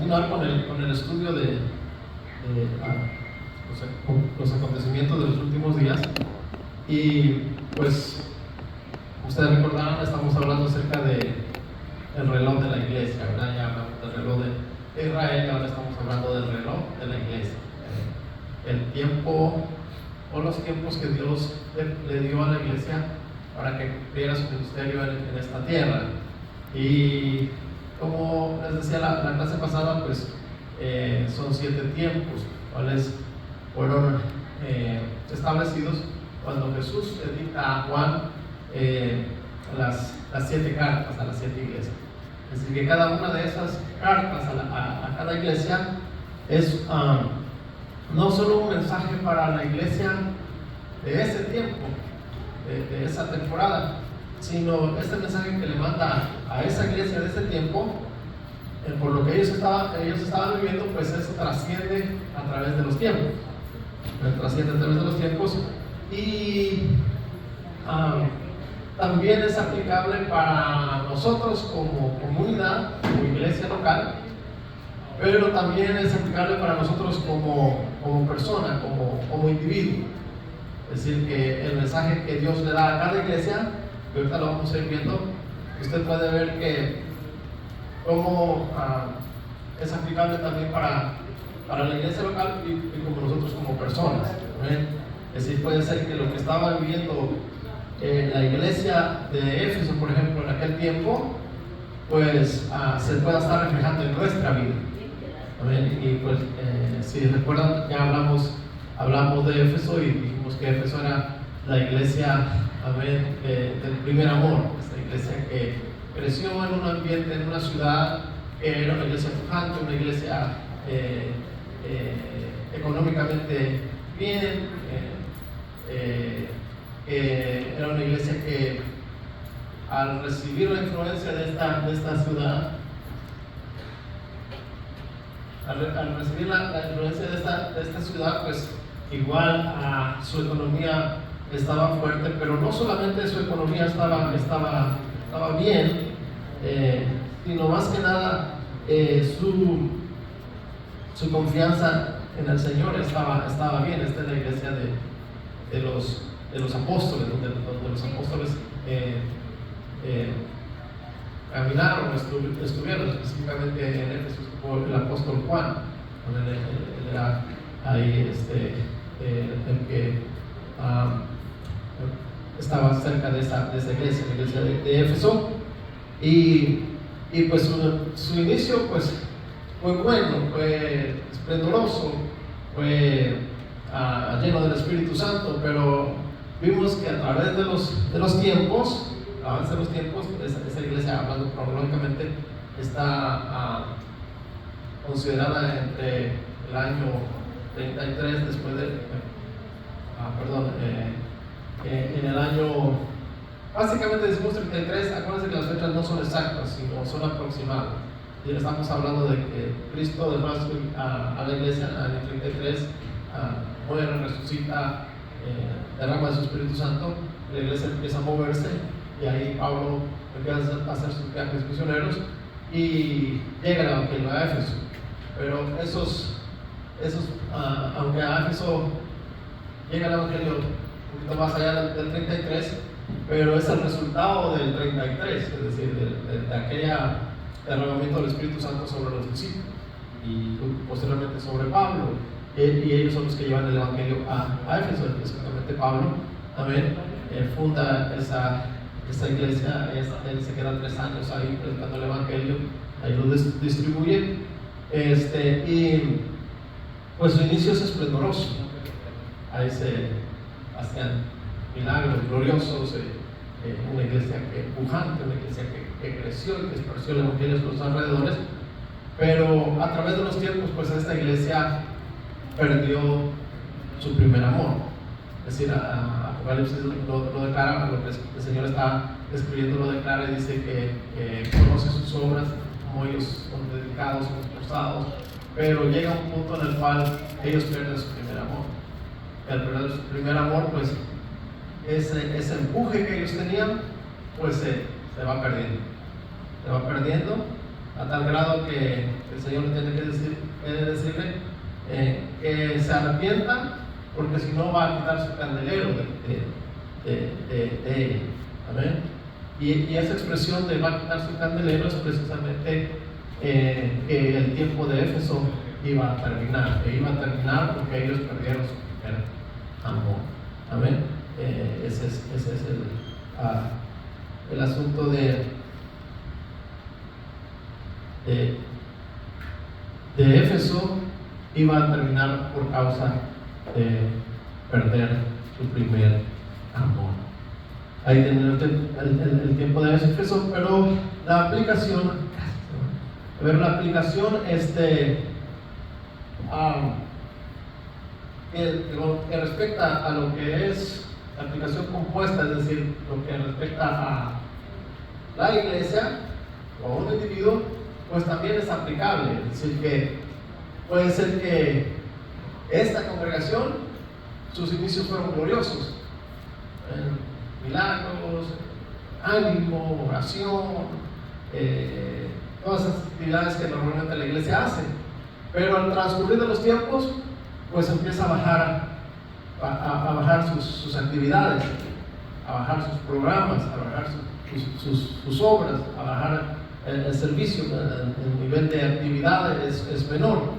continuar con el estudio de los acontecimientos de los últimos días. Y pues ustedes recordarán, estamos hablando acerca del reloj de la iglesia, ¿verdad? Ya hablamos del reloj de Israel y ahora estamos hablando del reloj de la iglesia. El tiempo o los tiempos que Dios le dio a la iglesia para que cumpliera su ministerio en esta tierra. Y como les decía la clase pasada, pues son 7 tiempos, cuales fueron establecidos cuando Jesús le dicta a Juan las 7 cartas a las 7 iglesias. Es decir, que cada una de esas cartas a cada iglesia es no solo un mensaje para la iglesia de ese tiempo, de esa temporada, sino este mensaje que le manda a esa iglesia de ese tiempo, por lo que ellos estaban viviendo, pues eso trasciende a través de los tiempos. Y también es aplicable para nosotros como comunidad, como iglesia local, pero también es aplicable para nosotros como persona, como individuo. Es decir, que el mensaje que Dios le da a cada iglesia, que ahorita lo vamos a ir viendo, usted puede ver que cómo es aplicable también para la iglesia local y como nosotros como personas. Es decir, puede ser que lo que estaba viviendo la iglesia de Éfeso, por ejemplo, en aquel tiempo, pues se pueda estar reflejando en nuestra vida. Y pues si recuerdan, ya hablamos de Éfeso y dijimos que Éfeso era la iglesia del primer amor, esta iglesia que creció en un ambiente, en una ciudad que era una iglesia pujante, una iglesia económicamente bien, era una iglesia que al recibir la influencia de esta ciudad, al recibir la influencia de esta ciudad, pues igual su economía estaba fuerte, pero no solamente su economía estaba bien, sino más que nada su confianza en el Señor estaba bien. Esta es la iglesia de los apóstoles, donde los apóstoles caminaron, estuvieron específicamente en Éfeso por el apóstol Juan. Él era ahí el que estaba cerca de esa iglesia, la iglesia de Éfeso, y pues su inicio pues fue bueno, fue esplendoroso, fue lleno del Espíritu Santo, pero vimos que a través de los tiempos, avance de los tiempos, esa iglesia, hablando cronológicamente, está considerada entre el año 33 después en el año, básicamente decimos 33, acuérdense que las fechas no son exactas, sino son aproximadas. Y estamos hablando de que Cristo dejó a la iglesia en el 33, muere, resucita, derrama de su Espíritu Santo, la iglesia empieza a moverse, y ahí Pablo empieza a hacer sus viajes misioneros y llega el Evangelio a Éfeso. Pero aunque a Éfeso llega el Evangelio un poquito más allá del 33, pero es el resultado del 33, es decir, de aquella derramamiento del Espíritu Santo sobre los discípulos y posteriormente sobre Pablo, y ellos son los que llevan el Evangelio a Éfeso, específicamente Pablo. También funda esa iglesia, él se queda 3 años ahí predicando el Evangelio, ahí lo distribuye, y pues su inicio es esplendoroso, ahí se hacían milagros gloriosos, una iglesia pujante, una iglesia que creció y que esparció el Evangelio a los alrededores, pero a través de los tiempos, pues esta iglesia perdió su primer amor. Es decir, Apocalipsis lo declara, lo que el Señor está escribiendo lo declara y dice que conoce sus obras, como ellos son dedicados, son esforzados, pero llega un punto en el cual ellos pierden su primer amor. Al perder su primer amor, pues ese empuje que ellos tenían, pues se va perdiendo. Se va perdiendo a tal grado que el Señor le tiene que decirle que se arrepienta, porque si no va a quitar su candelero de ella. Amén. Y esa expresión de va a quitar su candelero es precisamente que el tiempo de Éfeso iba a terminar, porque ellos perdieron su primer amor. Amén. Ese es el asunto de Éfeso. Iba a terminar por causa de perder su primer amor. Ahí tenemos el tiempo de Éfeso, pero la aplicación, que respecta a lo que es la aplicación compuesta, es decir, lo que respecta a la iglesia o a un individuo, pues también es aplicable. Es decir, que puede ser que esta congregación, sus inicios fueron gloriosos, milagros, ánimo, oración, todas esas actividades que normalmente la iglesia hace, pero al transcurrir de los tiempos, pues empieza a bajar sus actividades, a bajar sus programas, a bajar sus obras, a bajar el servicio, el nivel de actividades es menor.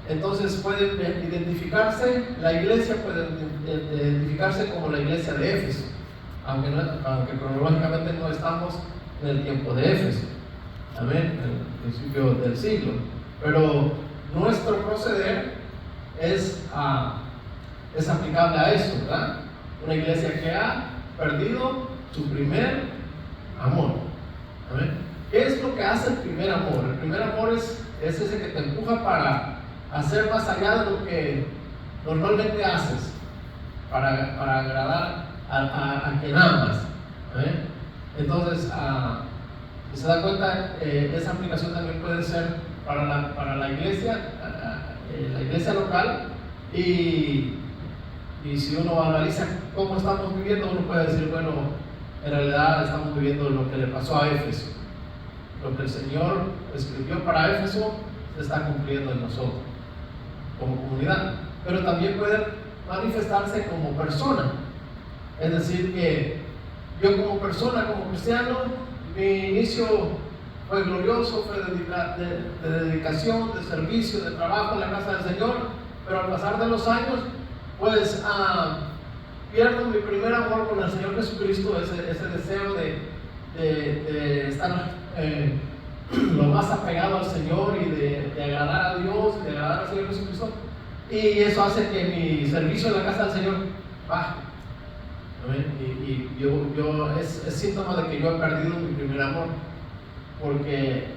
Entonces puede identificarse, la iglesia puede identificarse como la iglesia de Éfeso, aunque cronológicamente no estamos en el tiempo de Éfeso, amén, en el principio del siglo, pero nuestro proceder es aplicable a eso, ¿verdad? Una iglesia que ha perdido su primer amor. ¿Amén? ¿Qué es lo que hace el primer amor? El primer amor es ese que te empuja para hacer más allá de lo que normalmente haces, para agradar a quien amas. ¿Amén? Entonces, si se da cuenta, esa aplicación también puede ser para la iglesia local, y si uno analiza cómo estamos viviendo, uno puede decir, bueno, en realidad estamos viviendo lo que le pasó a Éfeso. Lo que el Señor escribió para Éfeso se está cumpliendo en nosotros como comunidad, pero también puede manifestarse como persona. Es decir, que yo como persona, como cristiano, mi inicio fue glorioso, fue de dedicación, de servicio, de trabajo en la casa del Señor, pero al pasar de los años, pues pierdo mi primer amor con el Señor Jesucristo, ese deseo de estar lo más apegado al Señor y de agradar a Dios, de agradar al Señor Jesucristo, y eso hace que mi servicio en la casa del Señor baje. Y es síntoma de que yo he perdido mi primer amor, porque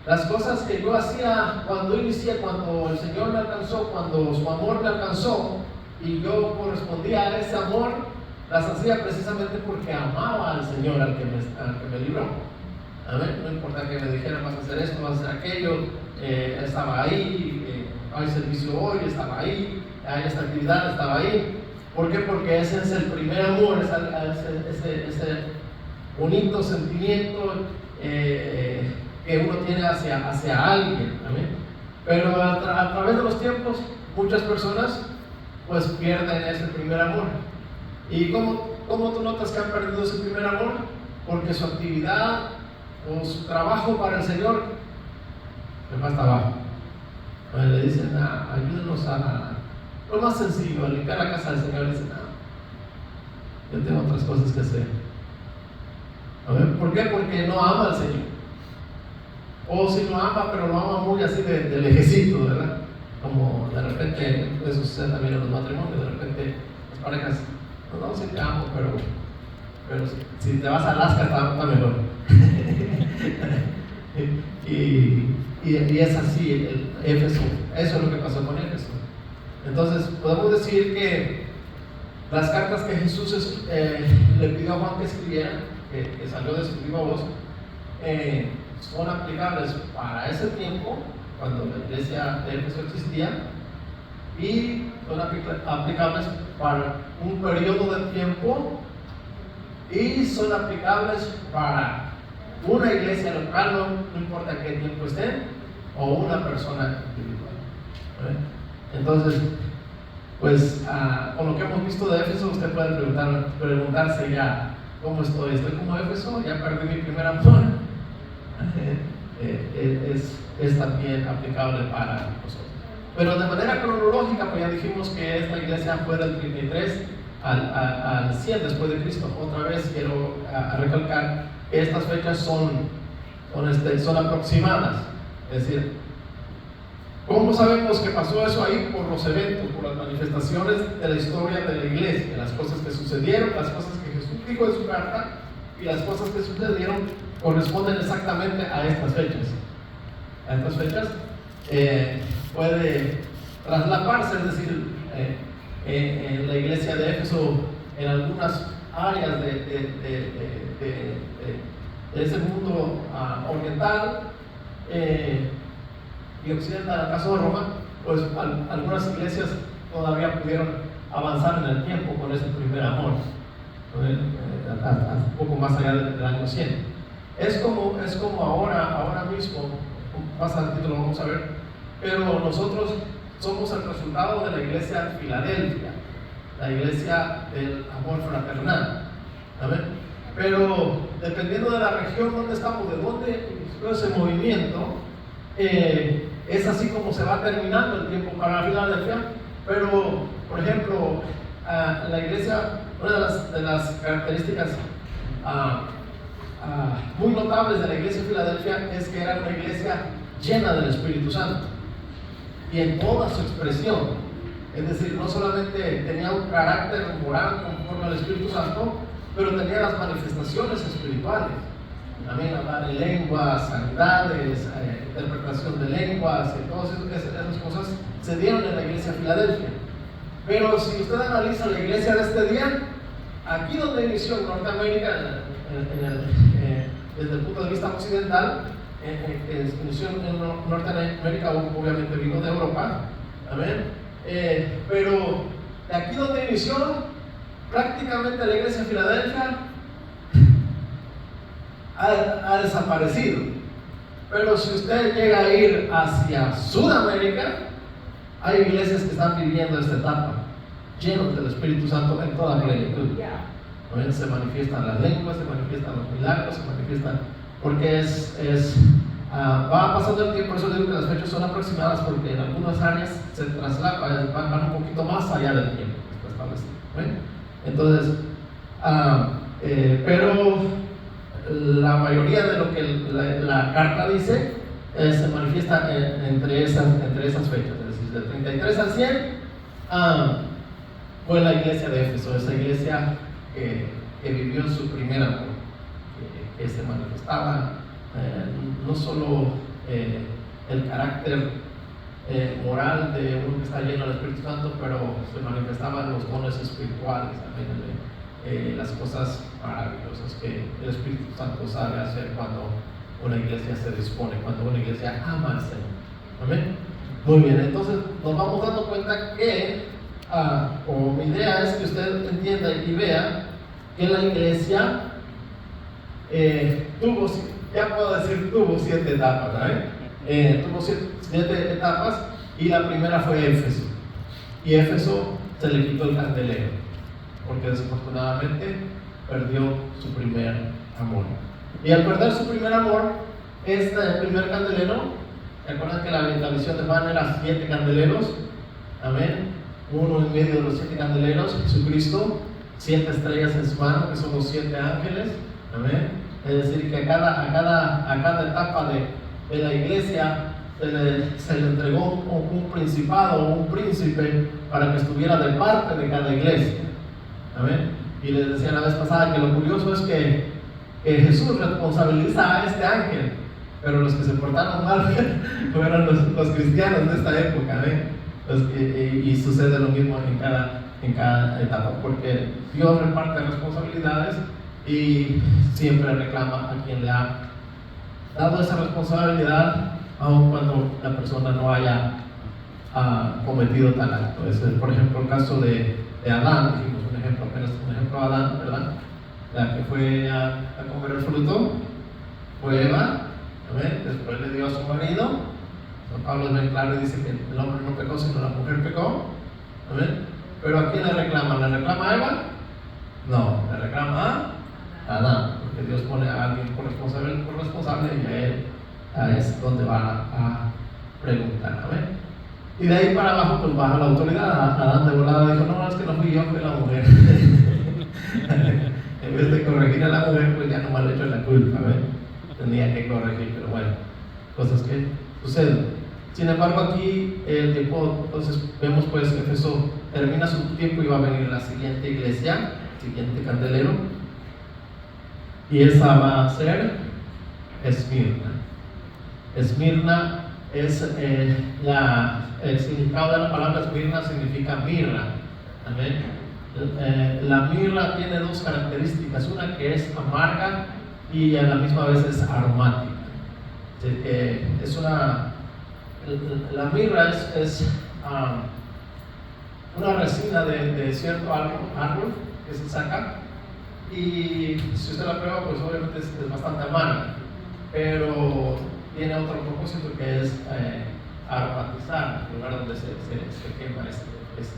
las cosas que yo hacía cuando inicié, cuando el Señor me alcanzó, cuando su amor me alcanzó y yo correspondía a ese amor, las hacía precisamente porque amaba al Señor, al que me libró. Amén. No importa que me dijeran, vas a hacer esto, vas a hacer aquello, estaba ahí, hay servicio hoy, estaba ahí, hay esta actividad, estaba ahí. ¿Por qué? Porque ese es el primer amor, ese bonito sentimiento que uno tiene hacia alguien. ¿Amén? Pero a través de los tiempos, muchas personas pues pierden ese primer amor. ¿Y cómo tú notas que han perdido ese primer amor? Porque su actividad o su trabajo para el Señor se va hasta abajo. Le dicen, ayúdenos a lo más sencillo, a limpiar la casa del Señor. Dicen, yo tengo otras cosas que hacer. ¿Por qué? Porque no ama al Señor. O si lo ama, pero lo ama muy así de lejecito, ¿verdad? Como de repente, eso sucede también en los matrimonios, de repente las parejas, no, sí te amo, pero si te vas a Alaska está mejor. y es así, el Éfeso, eso es lo que pasó con Éfeso. Entonces, podemos decir que las cartas que Jesús le pidió a Juan que escribiera, que salió de su viva voz, son aplicables para ese tiempo, cuando la iglesia de Éfeso existía, y son aplicables para un periodo de tiempo, y son aplicables para una iglesia local, no importa qué tiempo esté, o una persona individual. Entonces, pues con lo que hemos visto de Éfeso, usted puede preguntarse ya, ¿cómo estoy? ¿Estoy como Éfeso? ¿Ya perdí mi primer amor? Es también aplicable para nosotros. Pero de manera cronológica, pues ya dijimos que esta iglesia fue del 33 al 100 después de Cristo. Otra vez quiero recalcar que estas fechas son aproximadas. Es decir, ¿cómo sabemos que pasó eso ahí? Por los eventos, por las manifestaciones de la historia de la iglesia, las cosas que sucedieron, las cosas que Jesús dijo en su carta, y las cosas que sucedieron corresponden exactamente a estas fechas. A estas fechas puede traslaparse, es decir, en la iglesia de Éfeso, en algunas áreas de ese mundo oriental y occidental, en el caso de Roma, pues algunas iglesias todavía pudieron avanzar en el tiempo con ese primer amor, hasta un poco más allá del año 100. Es como ahora mismo, más adelante lo vamos a ver, pero nosotros somos el resultado de la iglesia de Filadelfia, la iglesia del amor fraternal. ¿Amén? Pero dependiendo de la región donde estamos, de dónde inició ese movimiento, es así como se va terminando el tiempo para Filadelfia. Pero, por ejemplo, la iglesia, una de las características muy notables de la iglesia de Filadelfia es que era una iglesia llena del Espíritu Santo y en toda su expresión. Es decir, no solamente tenía un carácter moral conforme al Espíritu Santo, pero tenía las manifestaciones espirituales. También hablar de lenguas, sanidades, interpretación de lenguas, y todas esas cosas se dieron en la iglesia de Filadelfia. Pero si usted analiza la iglesia de este día, aquí donde inició en Norteamérica, desde el punto de vista occidental, inició en Norteamérica, obviamente vino de Europa, ¿amén? Pero de aquí donde inició, prácticamente la iglesia de Filadelfia ha desaparecido. Pero si usted llega a ir hacia Sudamérica, hay iglesias que están viviendo esta etapa, llenos del Espíritu Santo en toda plenitud. Se manifiestan las lenguas, se manifiestan los milagros, se manifiestan, porque va pasando el tiempo. Por eso digo que las fechas son aproximadas, porque en algunas áreas se traslapan, van un poquito más allá del tiempo que está establecido. Entonces, pero la mayoría de lo que la carta dice se manifiesta entre esas fechas, es decir, del 33 al 100 fue la iglesia de Éfeso, esa iglesia que vivió en su primer amor, que se manifestaba no solo el carácter moral de uno que está lleno del Espíritu Santo, pero se manifestaban los dones espirituales, también las cosas maravillosas que el Espíritu Santo sabe hacer cuando una iglesia se dispone, cuando una iglesia ama al Señor. ¿Amén? Muy bien, entonces nos vamos dando cuenta que, o mi idea es que usted entienda y vea que la iglesia tuvo 7 etapas, tuvo 7 etapas, y la primera fue Éfeso. Y Éfeso se le quitó el candelero, porque desafortunadamente perdió su primer amor. Y al perder su primer amor, el primer candelero, ¿se acuerdan que la visión de Juan era 7 candeleros? Amén. Uno en medio de los 7 candeleros, Jesucristo, 7 estrellas en su mano, que son los 7 ángeles. Amén. Es decir, que a cada etapa de la iglesia se le entregó un principado o un príncipe para que estuviera de parte de cada iglesia. Amén. Y les decía la vez pasada que lo curioso es que Jesús responsabiliza a este ángel, pero los que se portaron mal fueron los cristianos de esta época, y sucede lo mismo en cada etapa, porque Dios reparte responsabilidades y siempre reclama a quien le ha dado esa responsabilidad, aun cuando la persona no haya cometido tal acto. Ese es, por ejemplo, el caso de Adán. Dijimos apenas un ejemplo de Adán, ¿verdad? La que fue a comer el fruto, prueba, ¿amén? Después le dio a su marido. San Pablo es bien claro y dice que el hombre no pecó, sino la mujer pecó, ¿amén? Pero ¿a quién le reclama? ¿Le reclama a Eva? No, le reclama a Adán, porque Dios pone a alguien por responsable y a él es donde va a preguntar, ¿amén? Y de ahí para abajo pues baja la autoridad. Adán de volada dijo, no, es que no fui yo, fue la mujer. En vez de corregir a la mujer, pues ya nomás le echó la culpa, ¿ven? Tenía que corregir, pero bueno, cosas que suceden. Sin embargo, aquí el tiempo, entonces vemos pues que Éfeso termina su tiempo y va a venir la siguiente iglesia, siguiente candelero, y esa va a ser Esmirna. Esmirna es el significado de la palabra Esmirna significa mirra, ¿amén? La mirra tiene dos características, una que es amarga y a la misma vez es aromática. La mirra es una resina de cierto árbol que se saca, y si usted la prueba pues obviamente es bastante amarga, pero tiene otro propósito que es aromatizar el lugar donde se quema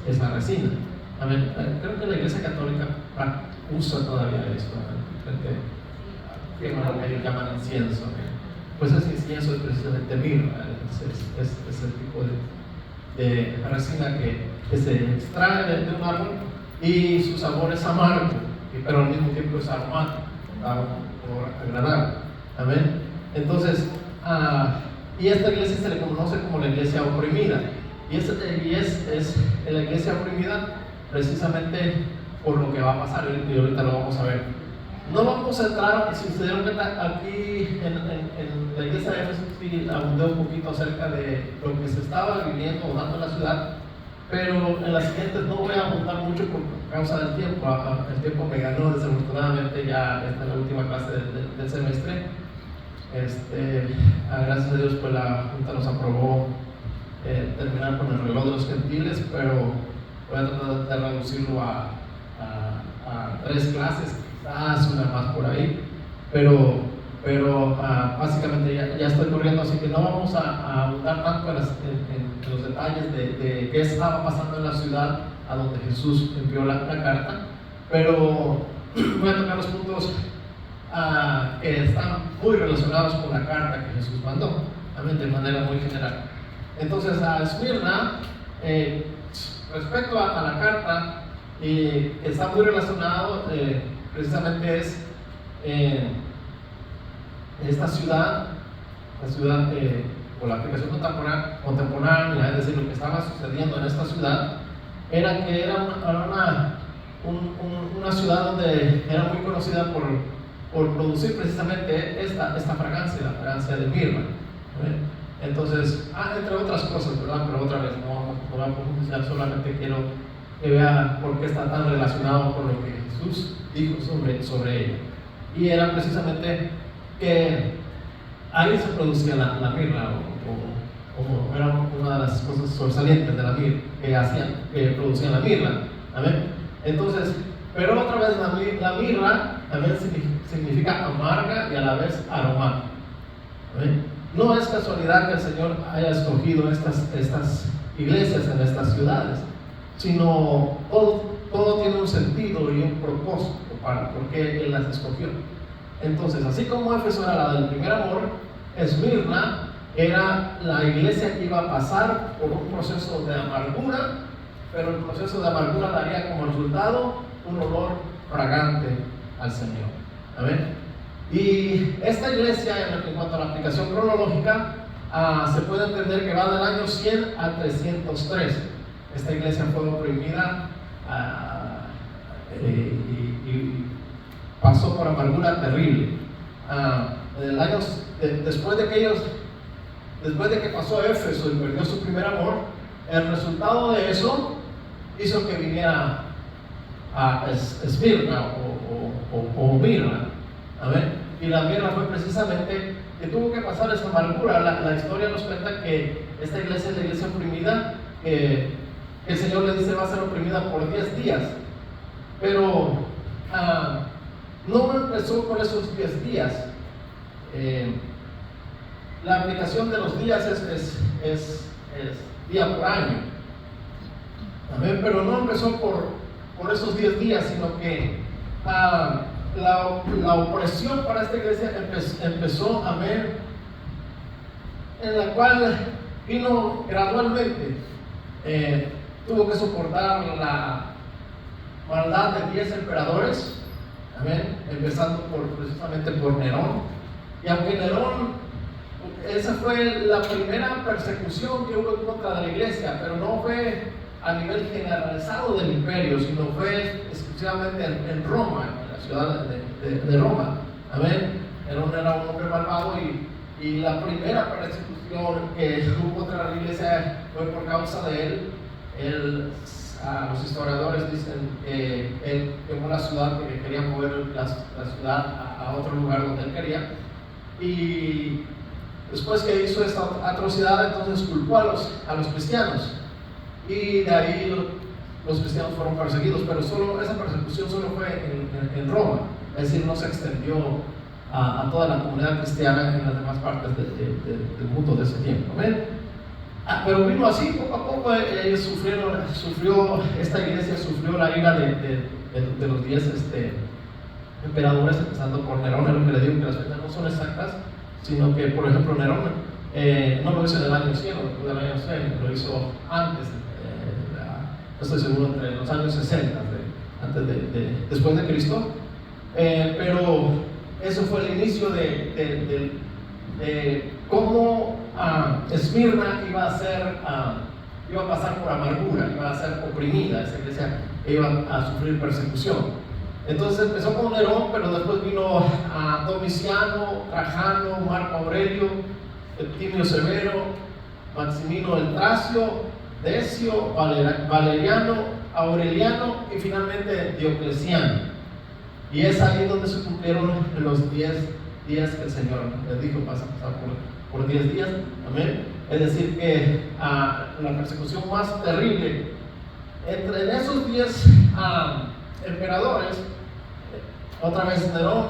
esa resina. Amén. Creo que la Iglesia Católica usa todavía esto, quema lo que ellos llaman incienso. Pues ese incienso es precisamente mirra, es el tipo de resina que se extrae de un árbol y su sabor es amargo, pero al mismo tiempo es aromático, agradable. Amén. Entonces, y esta iglesia se le conoce como la iglesia oprimida, y es la iglesia oprimida precisamente por lo que va a pasar, y ahorita lo vamos a ver. No vamos a entrar, si se dieron cuenta, aquí en la iglesia de Éfeso sí abundé un poquito acerca de lo que se estaba viviendo o dando en la ciudad, pero en las siguientes no voy a abundar mucho por causa del tiempo. El tiempo me ganó, desafortunadamente. Ya esta es la última clase del semestre. Gracias a Dios pues la Junta nos aprobó terminar con el reloj de los gentiles, pero voy a tratar de reducirlo a 3 clases, quizás una más por ahí, pero básicamente ya estoy corriendo, así que no vamos a abundar tanto en los detalles de qué estaba pasando en la ciudad a donde Jesús envió la carta, pero voy a tocar los puntos que están muy relacionados con la carta que Jesús mandó, también de manera muy general. Entonces, a Esmirna, respecto a la carta, que está muy relacionado, precisamente es esta ciudad, por la aplicación contemporánea, es decir, lo que estaba sucediendo en esta ciudad, era que era una ciudad donde era muy conocida por producir precisamente esta fragancia, la fragancia de mirra. Entonces, entre otras cosas, ¿verdad? Pero otra vez no voy a profundizar, solamente quiero que vean por qué está tan relacionado con lo que Jesús dijo sobre ella. Y era precisamente que ahí se producía la mirra, o era una de las cosas sobresalientes de la mirra que producían la mirra. ¿Amén? Entonces, pero otra vez la mirra también significa amarga y a la vez aromática. ¿Amén? No es casualidad que el Señor haya escogido estas iglesias en estas ciudades, sino todo tiene un sentido y un propósito para por qué Él las escogió. Entonces, así como Éfeso era la del primer amor, Esmirna era la iglesia que iba a pasar por un proceso de amargura, pero el proceso de amargura daría como resultado un olor fragante al Señor. ¿Amén? Y esta iglesia, en cuanto a la aplicación cronológica, se puede entender que va del año 100 a 303. Esta iglesia fue oprimida y pasó por amargura terrible. Después de que pasó Éfeso y perdió su primer amor, el resultado de eso hizo que viniera a Esmirna o mirra. Y la mirra fue precisamente que tuvo que pasar esa amargura. La historia nos cuenta que esta iglesia es la iglesia oprimida, que el Señor le dice va a ser oprimida por 10 días, pero no empezó con esos 10 días. La aplicación de los días es día por año. Amén. Pero no empezó por esos 10 días, sino que la opresión para esta iglesia empezó, amén, en la cual vino gradualmente. Tuvo que soportar la maldad de 10 emperadores, amén, empezando precisamente por Nerón. Y aunque Nerón, esa fue la primera persecución que hubo en contra de la iglesia, pero no fue a nivel generalizado del imperio, sino fue exclusivamente en Roma, en la ciudad de Roma. Amén. Nerón era un hombre malvado y la primera persecución que hubo contra la iglesia fue por causa de él. Los historiadores dicen que él quemó la ciudad porque quería mover la ciudad a otro lugar donde él quería. Y después que hizo esta atrocidad, entonces culpó a los cristianos. Y de ahí los cristianos fueron perseguidos, pero esa persecución solo fue en Roma, es decir, no se extendió a toda la comunidad cristiana en las demás partes del mundo de ese tiempo. ¿Ven? Pero vino así, poco a poco ellos esta iglesia sufrió la ira de los 10 emperadores, empezando por Nerón. Es lo que le digo, que las fechas no son exactas, sino que, por ejemplo, Nerón no lo hizo en el año 100, lo hizo antes, no estoy seguro, entre los años 60, después de Cristo. Pero eso fue el inicio de cómo Esmirna iba a pasar por amargura, iba a ser oprimida, esa iglesia iba a sufrir persecución. Entonces empezó con Nerón, pero después vino a Domiciano, Trajano, Marco Aurelio, Septimio Severo, Maximino el Tracio, Decio, Valeriano, Aureliano y finalmente Diocleciano. Y es ahí donde se cumplieron los 10 días que el Señor les dijo: vas a pasar por 10 días. Amén. Es decir, que la persecución más terrible en esos 10 emperadores, otra vez Nerón,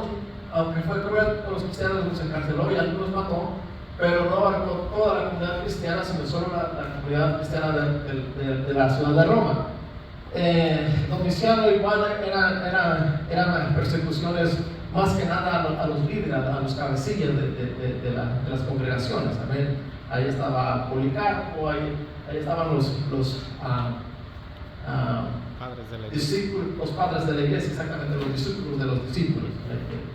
aunque fue cruel con los cristianos, los encarceló y algunos mató, pero no abarcó toda la comunidad cristiana, sino solo la comunidad cristiana de la ciudad de Roma. Domiciano y Juan eran persecuciones más que nada a los líderes, a los cabecillas de las congregaciones. Amén. Ahí estaba Policarpo, ahí estaban los discípulos, los padres de la iglesia, exactamente, los discípulos de los discípulos,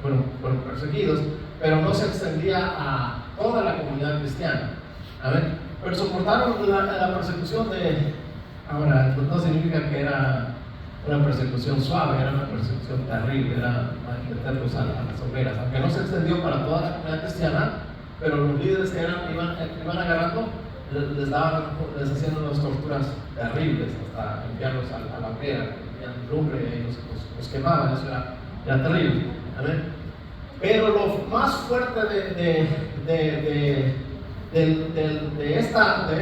fueron perseguidos, pero no se extendía a toda la comunidad cristiana. Amén. Pero soportaron la persecución ahora, no significa que era una persecución suave, era una persecución terrible, era meterlos a las hogueras, aunque no se extendió para toda la comunidad cristiana, pero los líderes que iban agarrando, les hacían unas torturas terribles, hasta enviarlos a la hoguera, tenían lumbre y los quemaban. Eso era terrible. ¿Amén? Pero lo más fuerte de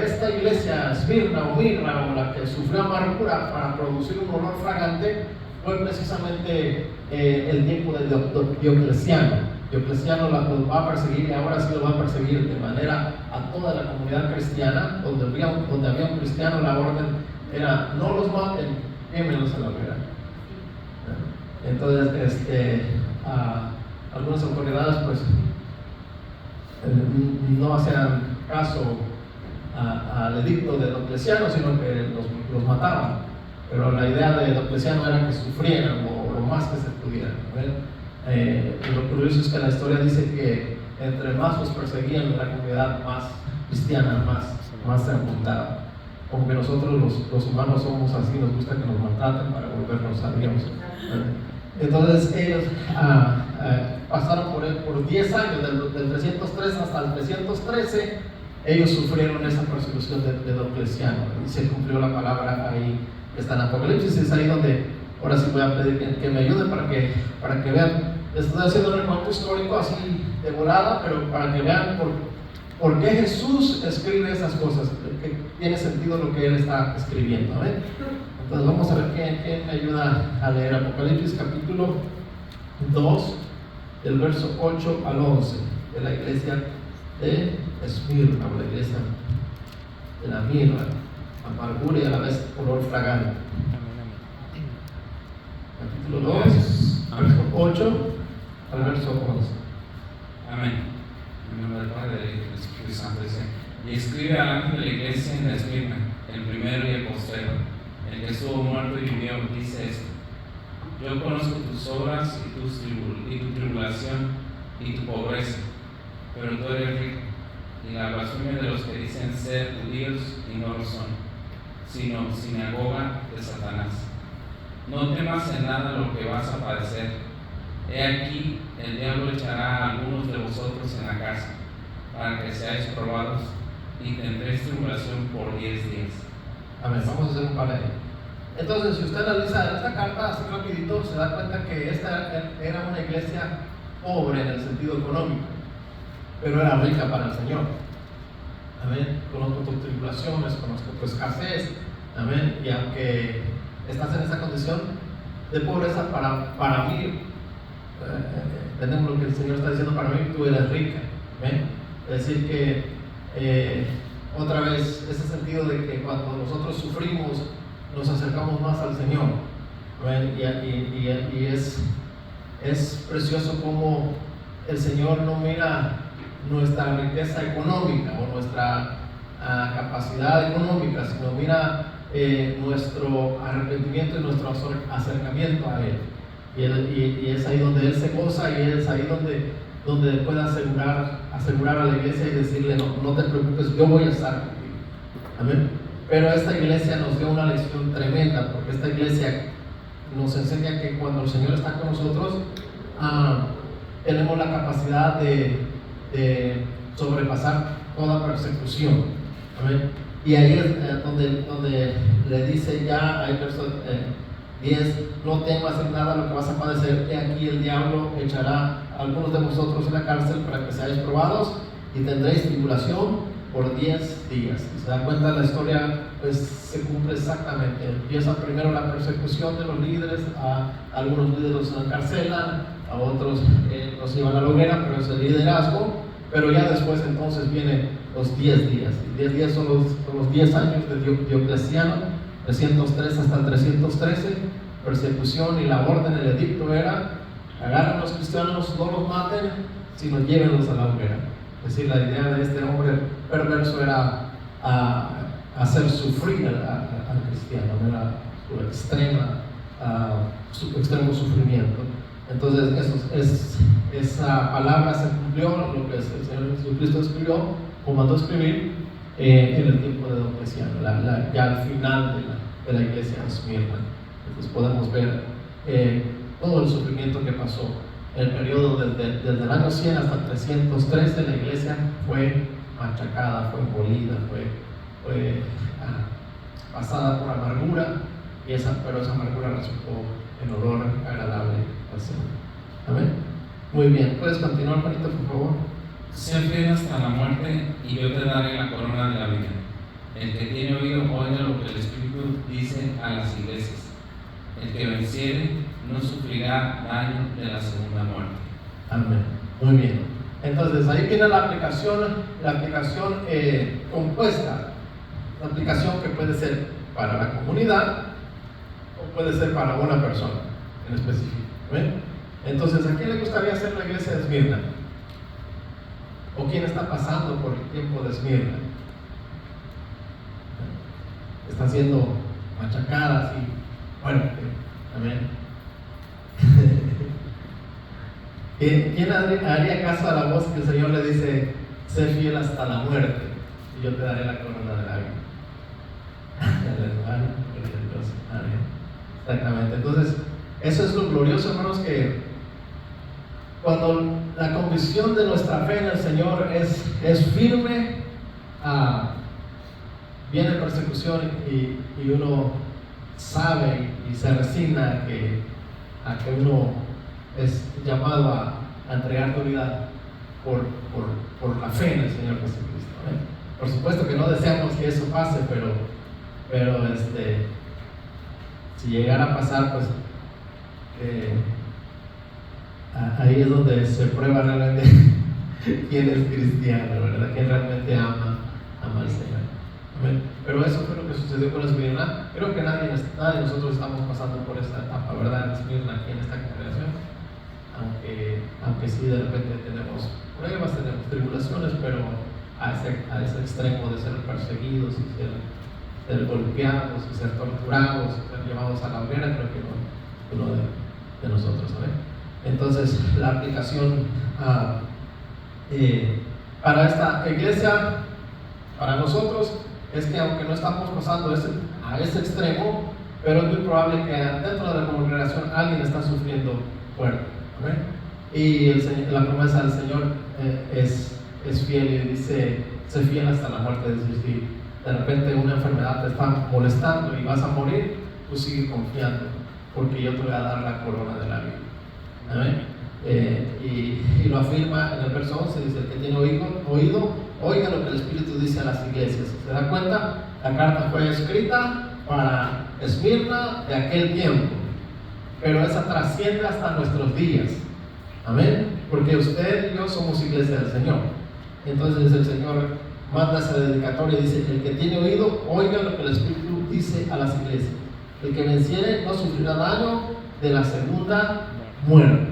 esta iglesia, Esmirna o Mirna, o la que sufrió amargura para producir un olor fragante, fue precisamente el tiempo de Diocleciano. Diocleciano los va a perseguir, y ahora sí los va a perseguir de manera a toda la comunidad cristiana. Donde había un cristiano, la orden era: no los maten, quémenlos a la hoguera. Entonces, algunas autoridades pues no hacían caso al edicto de Diocleciano, sino que los mataban. Pero la idea de Diocleciano era que sufrieran lo más que se pudiera. Lo curioso es que la historia dice que entre más los perseguían, la comunidad más cristiana, más se apuntaba. Como que nosotros los humanos somos así, nos gusta que nos maltraten para volvernos a Dios. Entonces ellos pasaron por 10 años, del 303 hasta el 313, ellos sufrieron esa persecución de Diocleciano, y se cumplió la palabra ahí que está en Apocalipsis. Es ahí donde ahora sí voy a pedir que me ayuden para que vean. Estoy haciendo un recuento histórico así de volada, pero para que vean por qué Jesús escribe esas cosas, que tiene sentido lo que Él está escribiendo. ¿Ven? Entonces vamos a ver quién me ayuda a leer Apocalipsis capítulo 2, del verso 8 al 11. de la iglesia de Esmirna, o la iglesia de la mirra, amargura y a la vez olor fragante. Capítulo 2, verso 8 al verso 11. Amén. En nombre del Padre, del Hijo y del Espíritu Santo. Dice: y escribe al ángel de la iglesia en Esmirna, el primero y el postrero, el que estuvo muerto y vivió, dice esto: yo conozco tus obras y tu tribulación y tu pobreza, pero tú eres rico, y la blasfemia de los que dicen ser judíos y no lo son, sino sinagoga de Satanás. No temas en nada lo que vas a padecer. He aquí, el diablo echará a algunos de vosotros en la cárcel, para que seáis probados, y tendréis tribulación por 10 días. Amén. Vamos a hacer un par ahí. Entonces, si usted analiza esta carta así rapidito, se da cuenta que esta era una iglesia pobre en el sentido económico, pero era rica para el Señor. Amén. Conozco tus tribulaciones, conozco tu escasez. Amén. Y aunque estás en esa condición de pobreza, para mí, entendemos lo que el Señor está diciendo, para mí tú eres rica. Amén. Es decir que otra vez ese sentido de que cuando nosotros sufrimos nos acercamos más al Señor. Amén. Y es precioso como el Señor no mira nuestra riqueza económica o nuestra capacidad económica, sino mira nuestro arrepentimiento y nuestro acercamiento a Él. Y es ahí donde Él se goza, y es ahí donde puede asegurar a la iglesia y decirle: no te preocupes, yo voy a estar contigo. Amén. Pero esta iglesia nos dio una lección tremenda, porque esta iglesia nos enseña que cuando el Señor está con nosotros, tenemos la capacidad de sobrepasar toda persecución. Amén. Y ahí es donde le dice ya, hay verso 10: no temas en nada lo que vas a padecer. He aquí, el diablo echará a algunos de vosotros en la cárcel para que seáis probados, y tendréis tribulación por 10 días. Si se dan cuenta, la historia pues se cumple exactamente. Empieza primero la persecución de los líderes, a algunos líderes los encarcelan, a otros los llevan a la hoguera, pero es el liderazgo. Pero ya después entonces vienen los 10 días. Y 10 días son los 10 años de Diocleciano, 303 hasta 313. Persecución, y la orden, el edicto era: agarren a los cristianos, no los maten, sino llévenlos a la hoguera. Es decir, la idea de este hombre perverso era hacer sufrir al cristiano, era su extremo sufrimiento. Entonces esa palabra se cumplió, lo que el Señor Jesucristo escribió o mandó escribir en el tiempo de Diocleciano, ya al final de la iglesia de Esmirna. Entonces podemos ver todo el sufrimiento que pasó. El periodo desde el año 100 hasta 313, la iglesia fue machacada, fue embolida, fue pasada por amargura, pero esa amargura resultó en olor agradable al Señor. Amén. Muy bien, puedes continuar, Juanito, por favor. Sé fiel hasta la muerte, y yo te daré la corona de la vida. El que tiene oído, oiga lo que el Espíritu dice a las iglesias. El que venciere no sufrirá daño de la segunda muerte. Amén. Muy bien. Entonces ahí viene la aplicación compuesta. La aplicación que puede ser para la comunidad o puede ser para una persona en específico. ¿Ven? Entonces, ¿a quién le gustaría ser la iglesia de Esmirna? ¿O quién está pasando por el tiempo de Esmirna? Está siendo machacada, sí. Bueno, amén. ¿Quién haría caso a la voz que el Señor le dice: sé fiel hasta la muerte, y yo te daré la corona de la vida? Exactamente. Entonces, eso es lo glorioso, hermanos, que cuando la convicción de nuestra fe en el Señor es firme, viene persecución y uno sabe y se resigna a que uno es llamado a entregar tu vida por la fe en el Señor Jesucristo. Por supuesto que no deseamos que eso pase, pero si llegara a pasar, pues ahí es donde se prueba realmente quién es cristiano, ¿verdad? ¿Quién realmente ama al Señor? Amén. Pero eso fue lo que sucedió con Esmirna. Creo que nadie de nosotros estamos pasando por esta etapa, ¿verdad? Esmirna aquí en esta congregación. Aunque sí de repente tenemos pruebas, tenemos tribulaciones, pero a ese extremo de ser perseguidos y ser golpeados y ser torturados y ser llevados a la hoguera, creo que no uno de nosotros, ¿sabes? Entonces la aplicación para esta iglesia, para nosotros, es que aunque no estamos pasando a ese extremo, pero es muy probable que dentro de la congregación alguien está sufriendo fuerte, ¿verdad? Y la promesa del Señor es fiel y dice: sé fiel hasta la muerte. Es decir, si de repente una enfermedad te está molestando y vas a morir, tú sigue confiando, porque yo te voy a dar la corona de la vida. ¿Amén? Y lo afirma en el verso 11, dice: el que tiene oído, oiga lo que el Espíritu dice a las iglesias. ¿Se da cuenta? La carta fue escrita para Esmirna de aquel tiempo, pero esa trasciende hasta nuestros días. Amén, porque usted y yo somos iglesia del Señor. Entonces el Señor manda esa dedicatoria y dice: el que tiene oído, oiga lo que el Espíritu dice a las iglesias. El que venciere no sufrirá daño de la segunda muerte.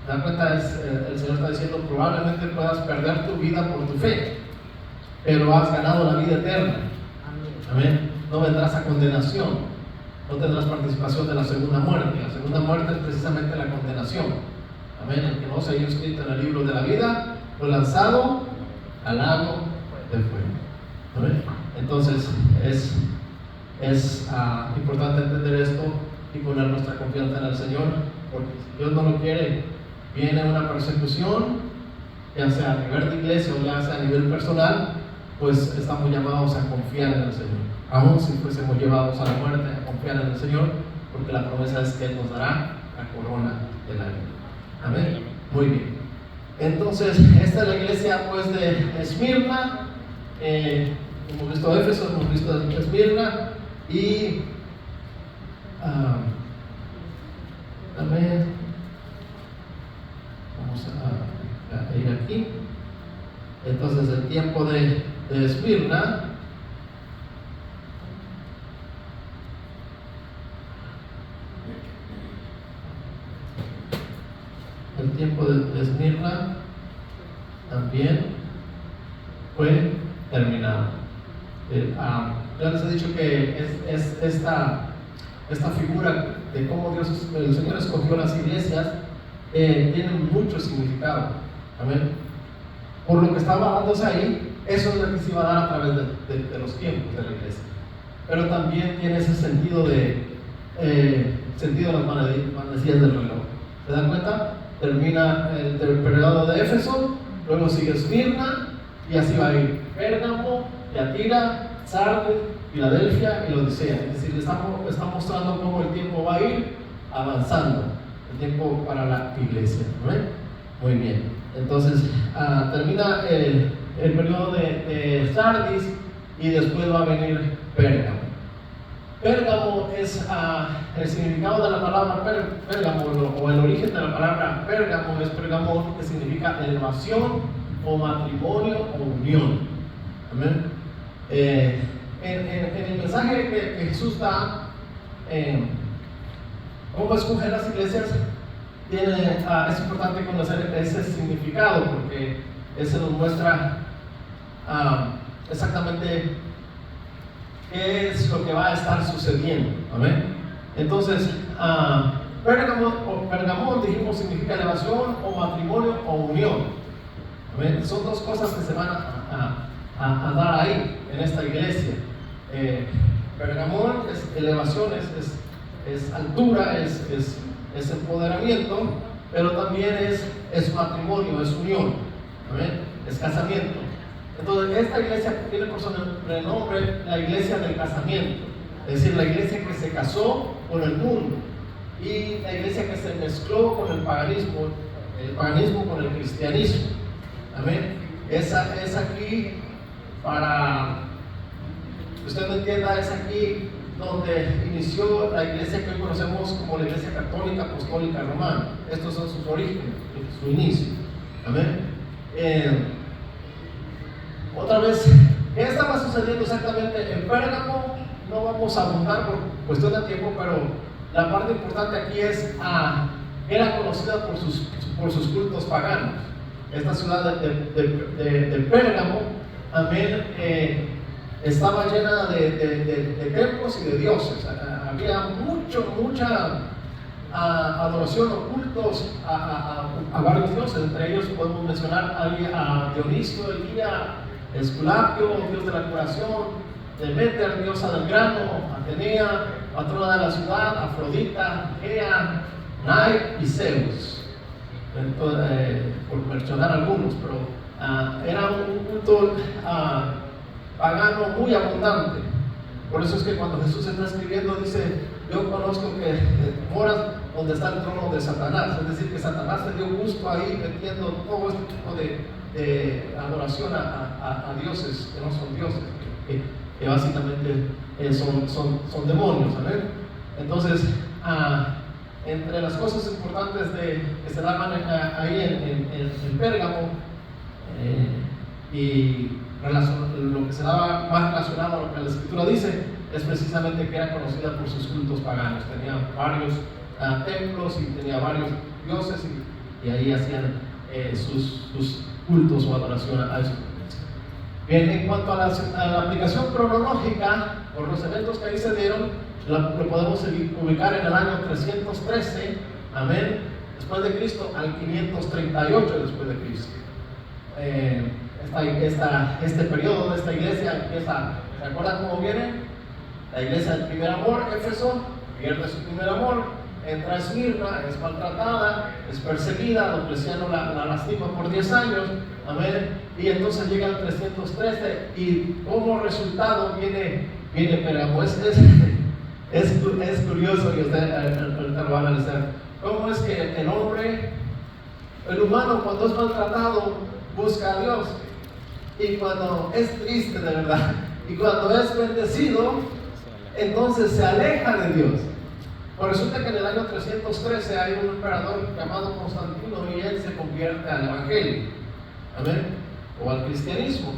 ¿Te das cuenta? El Señor está diciendo: probablemente puedas perder tu vida por tu fe, pero has ganado la vida eterna. Amén. No vendrás a condenación, no tendrás participación de la segunda muerte. La segunda muerte es precisamente la condenación. Amén. El que no se haya escrito en el libro de la vida fue lanzado al lago de fuego. Amén. Entonces es importante entender esto y poner nuestra confianza en el Señor, porque si Dios no lo quiere, viene una persecución, ya sea a nivel de iglesia o ya sea a nivel personal, pues estamos llamados a confiar en el Señor. Aún si fuésemos llevados a la muerte, a confiar en el Señor, porque la promesa es que Él nos dará la corona de la vida. Amén. Muy bien. Entonces, esta es la iglesia pues de Esmirna. Hemos visto Éfeso, hemos visto Esmirna y amén. Vamos a ir aquí. Entonces, el tiempo de Esmirna, el tiempo de Esmirna también fue terminado. Ya les he dicho que es esta figura de cómo el Señor escogió las iglesias, tiene mucho significado. Amén. Por lo que estaba dándose ahí, eso es lo que se iba a dar a través de los tiempos de la iglesia. Pero también tiene ese sentido de las manecillas del reloj. ¿Se dan cuenta? Termina el periodo de Éfeso, luego sigue Esmirna, y así va a ir Pérgamo, Tiatira, Sardis, Filadelfia y Laodicea. Es decir, está mostrando cómo el tiempo va a ir avanzando, el tiempo para la iglesia. ¿No? Muy bien. Entonces termina el periodo de Sardis y después va a venir Pérgamo. Pérgamo es el significado de la palabra Pérgamo, o el origen de la palabra Pérgamo es Pergamón, que significa elevación o matrimonio o unión. Amén. En el mensaje que Jesús da, cómo escoger las iglesias, es importante conocer ese significado, porque ese nos muestra exactamente qué es lo que va a estar sucediendo. ¿Amén? Entonces, Pergamón, dijimos, significa elevación o matrimonio o unión. ¿Amén? Son dos cosas que se van a dar ahí, en esta iglesia. Pergamón es elevación, es altura, es empoderamiento, pero también es matrimonio, es unión. ¿Amén? Es casamiento. Entonces, esta iglesia tiene por sobrenombre la iglesia del casamiento, es decir, la iglesia que se casó con el mundo y la iglesia que se mezcló con el paganismo con el cristianismo. Amén. Esa es aquí, para que usted me entienda, es aquí donde inició la iglesia que hoy conocemos como la iglesia católica apostólica romana. Estos son sus orígenes, su inicio. Amén. Otra vez, ¿qué estaba sucediendo exactamente en Pérgamo? No vamos a abundar por cuestión de tiempo, pero la parte importante aquí es era conocida por sus cultos paganos. Esta ciudad de Pérgamo también estaba llena de templos y de dioses. Había mucha adoración o cultos a varios dioses. Entre ellos podemos mencionar a Dionisio, Elía, Esculapio, dios de la curación, Demeter, diosa del grano, Atenea, patrona de la ciudad, Afrodita, Gea, Nike y Zeus. Entonces, por mencionar algunos, pero era un culto pagano muy abundante. Por eso es que cuando Jesús está escribiendo dice: yo conozco que moras donde está el trono de Satanás. Es decir, que Satanás le dio gusto ahí metiendo todo este tipo de adoración a dioses que no son dioses, que básicamente son demonios, ¿sabes? Entonces, entre las cosas importantes que se daban ahí en Pérgamo, y lo que se daba más relacionado a lo que la Escritura dice, es precisamente que era conocida por sus cultos paganos. Tenía varios templos y tenía varios dioses, y ahí hacían sus cultos o adoración a eso. Bien, en cuanto a la aplicación cronológica, por los eventos que ahí se dieron, lo podemos ubicar en el año 313, amén, después de Cristo, al 538 después de Cristo. Este periodo de esta iglesia empieza, ¿se acuerdan cómo viene? La iglesia del primer amor, Éfeso, pierde su primer amor, entra a Esmirna, es maltratada, es perseguida, Diocleciano la lastima por 10 años, amén, y entonces llega al 313 y como resultado viene Pérgamo. Es curioso, y usted ahorita lo va a analizar, cómo es que el humano cuando es maltratado busca a Dios, y cuando es triste de verdad, y cuando es bendecido, entonces se aleja de Dios. Pues resulta que en el año 313 hay un emperador llamado Constantino, y él se convierte al Evangelio, amén, o al cristianismo,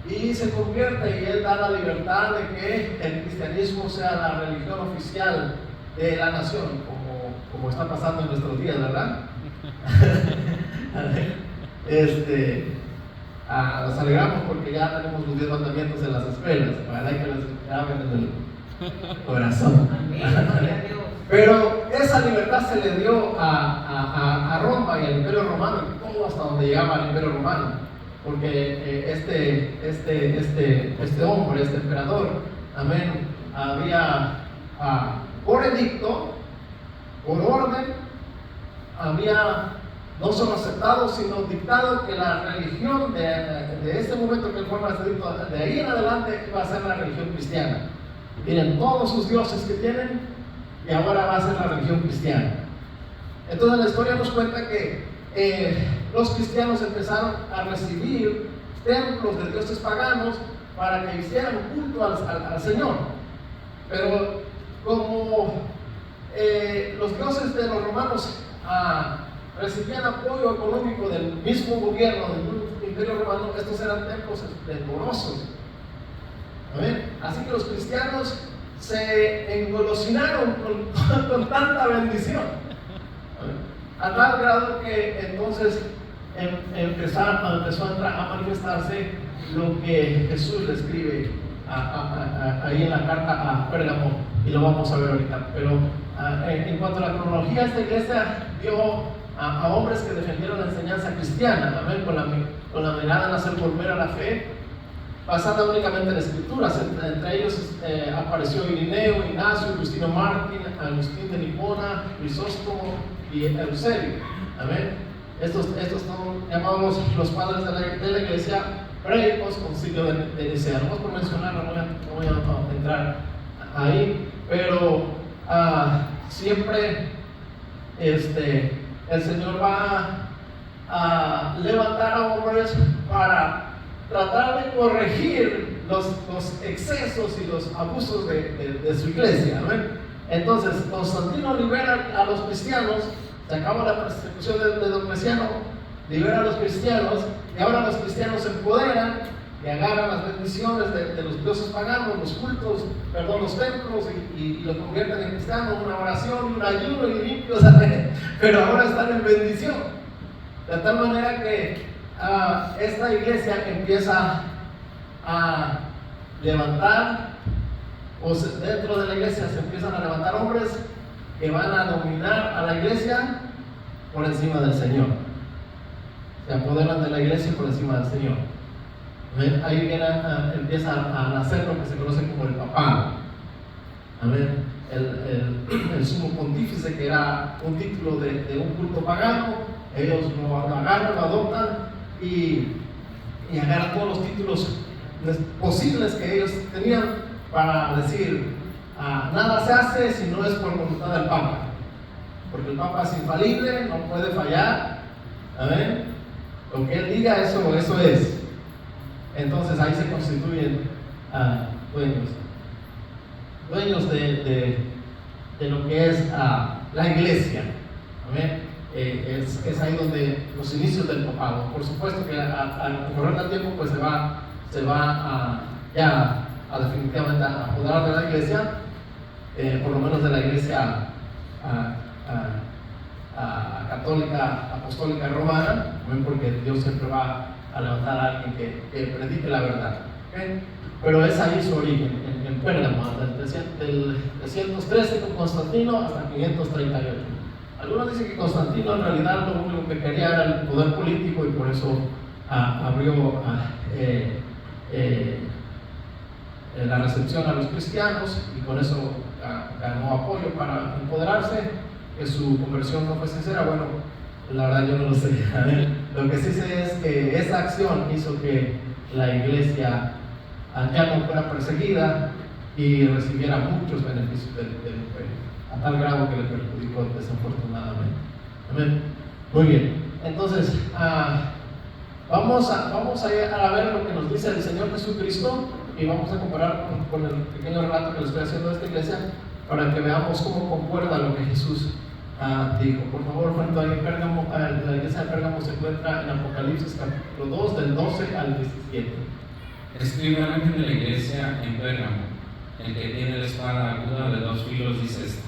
y se convierte, y él da la libertad de que el cristianismo sea la religión oficial de la nación, como está pasando en nuestros días, ¿verdad? Nos alegramos porque ya tenemos los 10 mandamientos en las escuelas, para que les graben en el corazón. Pero esa libertad se le dio a Roma y al Imperio Romano, y todo hasta donde llegaba el Imperio Romano, porque este hombre, este emperador, amén, había por edicto, por orden, había no solo aceptado, sino dictado que la religión de este momento que él forma este edicto, de ahí en adelante va a ser la religión cristiana. Miren todos sus dioses que tienen, y ahora va a ser la religión cristiana. Entonces la historia nos cuenta que los cristianos empezaron a recibir templos de dioses paganos para que hicieran culto al Señor. Pero como los dioses de los romanos recibían apoyo económico del mismo gobierno del Imperio Romano, estos eran templos esplendorosos. Así que los cristianos se engolosinaron con tanta bendición, a tal grado que entonces empezó a manifestarse lo que Jesús le escribe ahí en la carta a Pérgamo, y lo vamos a ver ahorita. Pero en cuanto a la cronología, esta iglesia dio a hombres que defendieron la enseñanza cristiana, amén, con la mirada en hacer volver a la fe, basada únicamente en las escrituras. Entre ellos apareció Irineo, Ignacio, Justino Mártir, Agustín de Hipona, Crisóstomo y Eusebio, amén. Estos son llamados los padres de la iglesia pre-post concilio de Nicea. No por mencionar, no voy a entrar ahí, pero siempre el Señor va a levantar a hombres para tratar de corregir los excesos y los abusos de su iglesia, ¿no? Entonces Constantino libera a los cristianos, se acaba la persecución de Diocleciano, libera a los cristianos, y ahora los cristianos se empoderan y agarran las bendiciones de los dioses paganos, los cultos, los templos, y lo convierten en cristiano, una oración, un ayuno y limpios, pero ahora están en bendición. De tal manera que esta iglesia empieza a levantar, dentro de la iglesia se empiezan a levantar hombres que van a dominar a la iglesia por encima del Señor. Se apoderan de la iglesia por encima del Señor. Ahí empieza a nacer lo que se conoce como el papado. El sumo pontífice, que era un título de un culto pagano, ellos lo agarran, lo adoptan y agarran todos los títulos posibles que ellos tenían para decir: nada se hace si no es por voluntad del Papa, porque el Papa es infalible, no puede fallar. Lo que él diga, eso es. Entonces ahí se constituyen dueños de lo que es la iglesia. Es ahí donde los inicios del papado. Por supuesto que al correr del tiempo pues se va definitivamente a apoderar de la iglesia, por lo menos de la iglesia católica, apostólica romana, porque Dios siempre va a levantar a alguien que predique la verdad. Pero es ahí su origen, en Pérgamo, del 313 con Constantino hasta 538. Algunos dicen que Constantino en realidad lo único que quería era el poder político, y por eso abrió la recepción a los cristianos, y con eso ganó apoyo para empoderarse. Que su conversión no fue sincera, bueno, la verdad yo no lo sé. Lo que sí sé es que esa acción hizo que la iglesia ya no fuera perseguida y recibiera muchos beneficios del imperio, a tal grado que le perjudicó desafortunadamente. Amén. Muy bien, entonces vamos a ver lo que nos dice el Señor Jesucristo, y vamos a comparar con el pequeño relato que les estoy haciendo de esta iglesia, para que veamos cómo concuerda lo que Jesús dijo. Por favor, frente a Pérgamo, la iglesia de Pérgamo se encuentra en Apocalipsis capítulo 2, del 12 al 17. Escribe al ángel de la iglesia en Pérgamo, el que tiene la espada aguda de 2 filos, dice esto: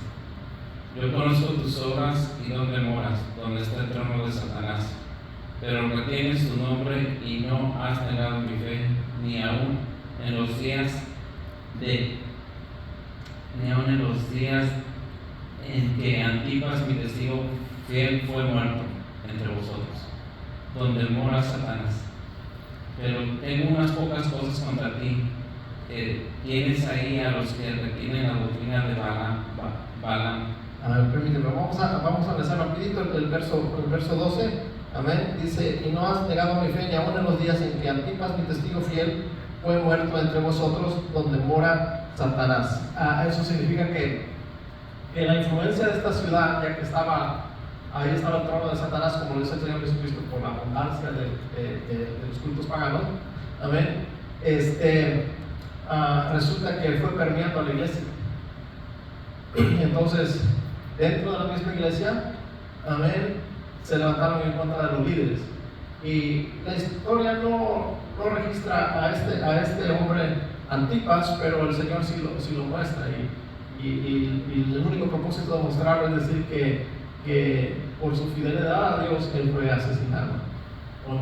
yo conozco tus obras y dónde moras, donde está el trono de Satanás, pero retienes tu nombre y no has negado mi fe, ni aun en los días en que Antipas, mi testigo fiel, fue muerto entre vosotros, donde mora Satanás. Pero tengo unas pocas cosas contra ti, que tienes ahí a los que retienen la doctrina de Balaam. Permíteme, vamos a leer rapidito el verso 12. Amén. Dice: y no has negado mi fe, ni aun en los días en que Antipas, mi testigo fiel, fue muerto entre vosotros, donde mora Satanás. Eso significa que la influencia de esta ciudad, ya que ahí estaba el trono de Satanás, como lo dice el Señor Jesucristo, por la abundancia de los cultos paganos. Amén. Resulta que fue permeando a la iglesia. Entonces, dentro de la misma iglesia, amén, se levantaron en contra de los líderes. Y la historia no registra a este hombre Antipas, pero el Señor sí lo muestra. Y el único propósito de mostrarlo es decir que por su fidelidad a Dios él fue asesinado o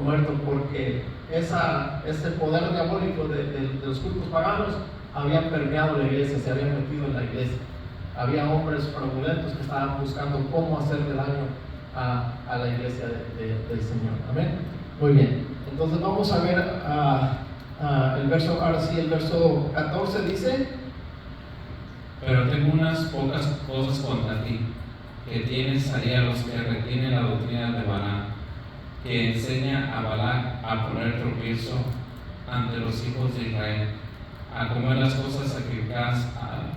muerto, porque ese poder diabólico de los cultos paganos habían permeado la iglesia, se habían metido en la iglesia. Había hombres fraudulentos que estaban buscando cómo hacerle daño a la iglesia del Señor. Amén. Muy bien, entonces vamos a ver el verso 14 dice: pero tengo unas pocas cosas contra ti, que tienes ahí a los que retienen la doctrina de Balaam, que enseña a Balac a poner tropiezo ante los hijos de Israel, a comer las cosas sacrificadas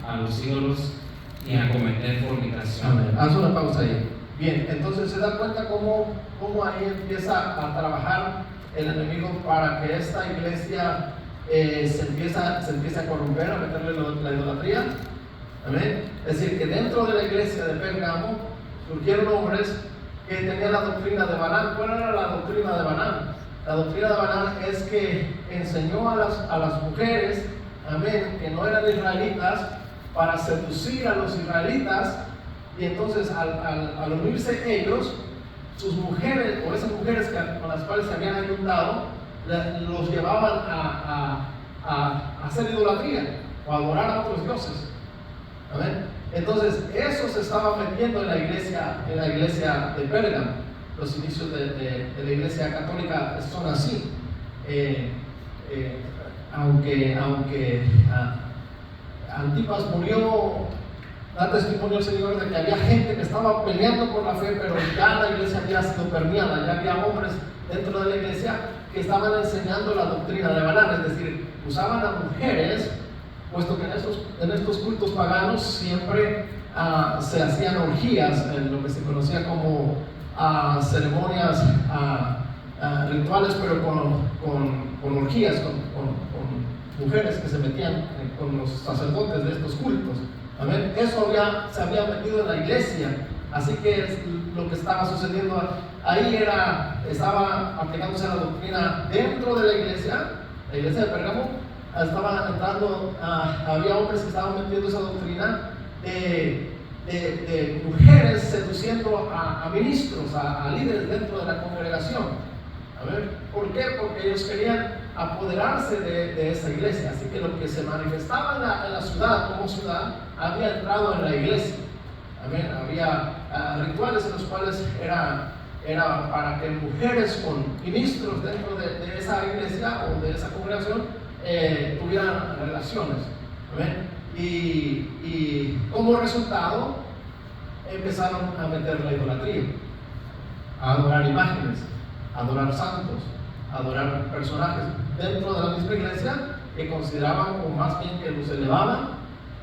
a los ídolos y a cometer fornicación. Amén. Haz una pausa ahí. Bien, entonces se da cuenta cómo ahí empieza a trabajar el enemigo para que esta iglesia se empiece a corromper, a meterle la idolatría. Amén. Es decir, que dentro de la iglesia de Pérgamo surgieron hombres que tenía la doctrina de Balaam. ¿Cuál era la doctrina de Balaam? La doctrina de Balaam es que enseñó a las mujeres, amén, que no eran israelitas, para seducir a los israelitas, y entonces al unirse ellos, sus mujeres, o esas mujeres con las cuales se habían ayuntado, los llevaban a hacer idolatría o a adorar a otros dioses. Amén. Entonces eso se estaba metiendo en la iglesia de Pérgamo. Los inicios de la iglesia católica son así. Aunque Antipas murió, da testimonio el Señor de que había gente que estaba peleando por la fe, pero ya la iglesia había sido permeada, ya había hombres dentro de la iglesia que estaban enseñando la doctrina de Balaam, es decir, usaban a mujeres, puesto que en estos cultos paganos siempre se hacían orgías, en lo que se conocía como ceremonias rituales, pero con orgías, con mujeres que se metían con los sacerdotes de estos cultos. Amén. Eso se había metido en la iglesia, así que lo que estaba sucediendo ahí estaba aplicándose la doctrina dentro de la iglesia de Pérgamo. Estaba entrando, había hombres que estaban metiendo esa doctrina de mujeres seduciendo a ministros, a líderes dentro de la congregación. Amén. ¿Por qué? Porque ellos querían apoderarse de esa iglesia, así que lo que se manifestaba en la ciudad como ciudad había entrado en la iglesia. Amén. Había rituales en los cuales era para que mujeres con ministros dentro de esa iglesia o de esa congregación tuvieran relaciones. Amén. Y como resultado empezaron a meter la idolatría, a adorar imágenes, a adorar santos, a adorar personajes dentro de la misma iglesia que consideraban, o más bien que los elevaban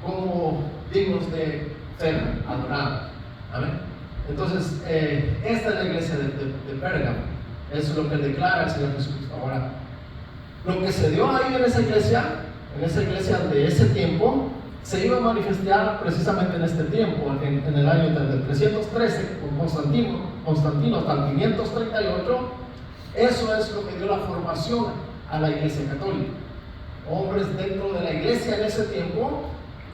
como dignos de ser adorados. Amén. Entonces, esta es la iglesia de Pérgamo. Eso es lo que declara el Señor Jesucristo. Ahora, lo que se dio ahí en esa iglesia de ese tiempo, se iba a manifestar precisamente en este tiempo, en el año del 313, con Constantino hasta el 538. Eso es lo que dio la formación a la iglesia católica. Hombres dentro de la iglesia en ese tiempo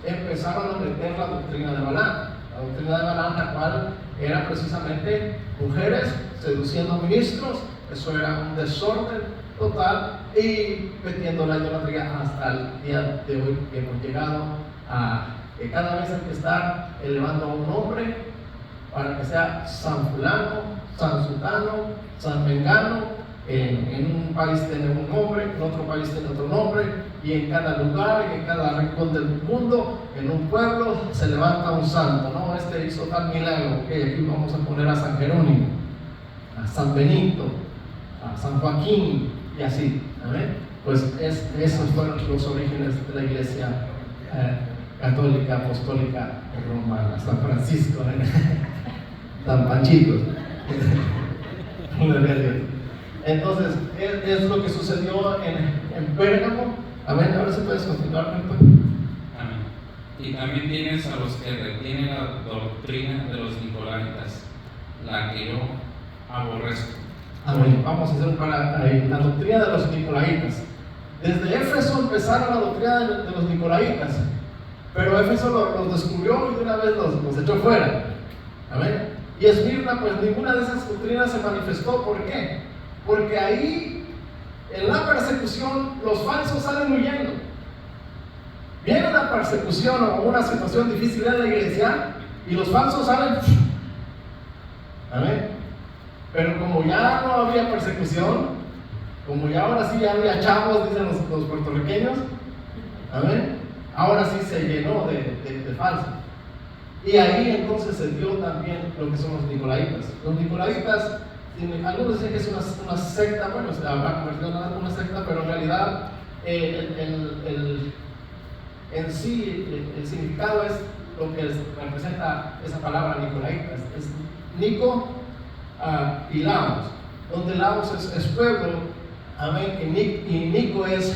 empezaron a meter la doctrina de Balaam. La doctrina de Balaam, la cual era precisamente mujeres seduciendo ministros. Eso era un desorden total, y metiendo la idolatría hasta el día de hoy, que hemos llegado a que cada vez hay que estar elevando a un nombre para que sea San Fulano, San Sutano, San Mengano. En un país tiene un nombre, en otro país tiene otro nombre, y en cada lugar y en cada rincón del mundo, en un pueblo, se levanta un santo. No, este hizo tal milagro, ok, aquí vamos a poner a San Jerónimo, a San Benito, a San Joaquín, y así. ¿Amén? Pues esos fueron los orígenes de la iglesia católica, apostólica romana. San Francisco, San Panchito. Entonces, es lo que sucedió en Pérgamo. Amén. Ahora sí puedes continuar, Milton. Amén. Y también tienes a los que retienen la doctrina de los nicolaitas, la que yo aborrezco. Amén. Vamos a hacer la doctrina de los nicolaitas. Desde Éfeso empezaron la doctrina de los nicolaitas, pero Éfeso los descubrió y de una vez los echó fuera. Amén. Y Esmirna, pues ninguna de esas doctrinas se manifestó. ¿Por qué? Porque ahí, en la persecución, los falsos salen huyendo. Viene una persecución o una situación difícil en la iglesia y los falsos salen. Amén. Pero como ya no había persecución, como ya ahora sí ya había chavos, dicen los puertorriqueños, amén, ahora sí se llenó de falsos. Y ahí entonces se dio también lo que son los nicolaitas. Los nicolaitas, algunos dicen que es una secta, bueno, se habrá convertido en una secta, pero en realidad en sí el significado es lo que representa esa palabra nicolaitas. Es Nico y Laos, donde Laos es pueblo, amén, y Nico es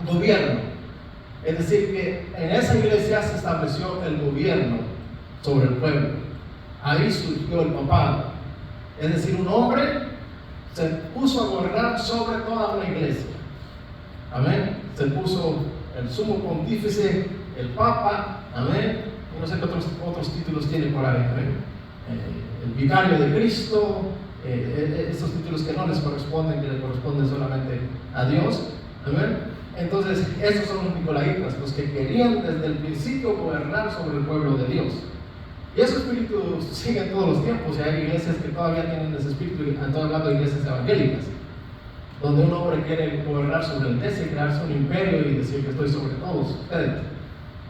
gobierno. Es decir, que en esa iglesia se estableció el gobierno sobre el pueblo. ahí surgió el papado. Es decir, un hombre se puso a gobernar sobre toda una iglesia. Amén. Se puso el sumo pontífice, el papa, amén. Y no sé qué otros títulos tiene por ahí, amén. El vicario de Cristo, estos títulos que no les corresponden, que le corresponden solamente a Dios, amén. Entonces, esos son los nicolaitas, los que querían desde el principio gobernar sobre el pueblo de Dios. Y ese espíritu sigue en todos los tiempos, y hay iglesias que todavía tienen ese espíritu, estoy hablando de iglesias evangélicas, donde un hombre quiere gobernar sobre la iglesia y crearse un imperio y decir que estoy sobre todos ustedes.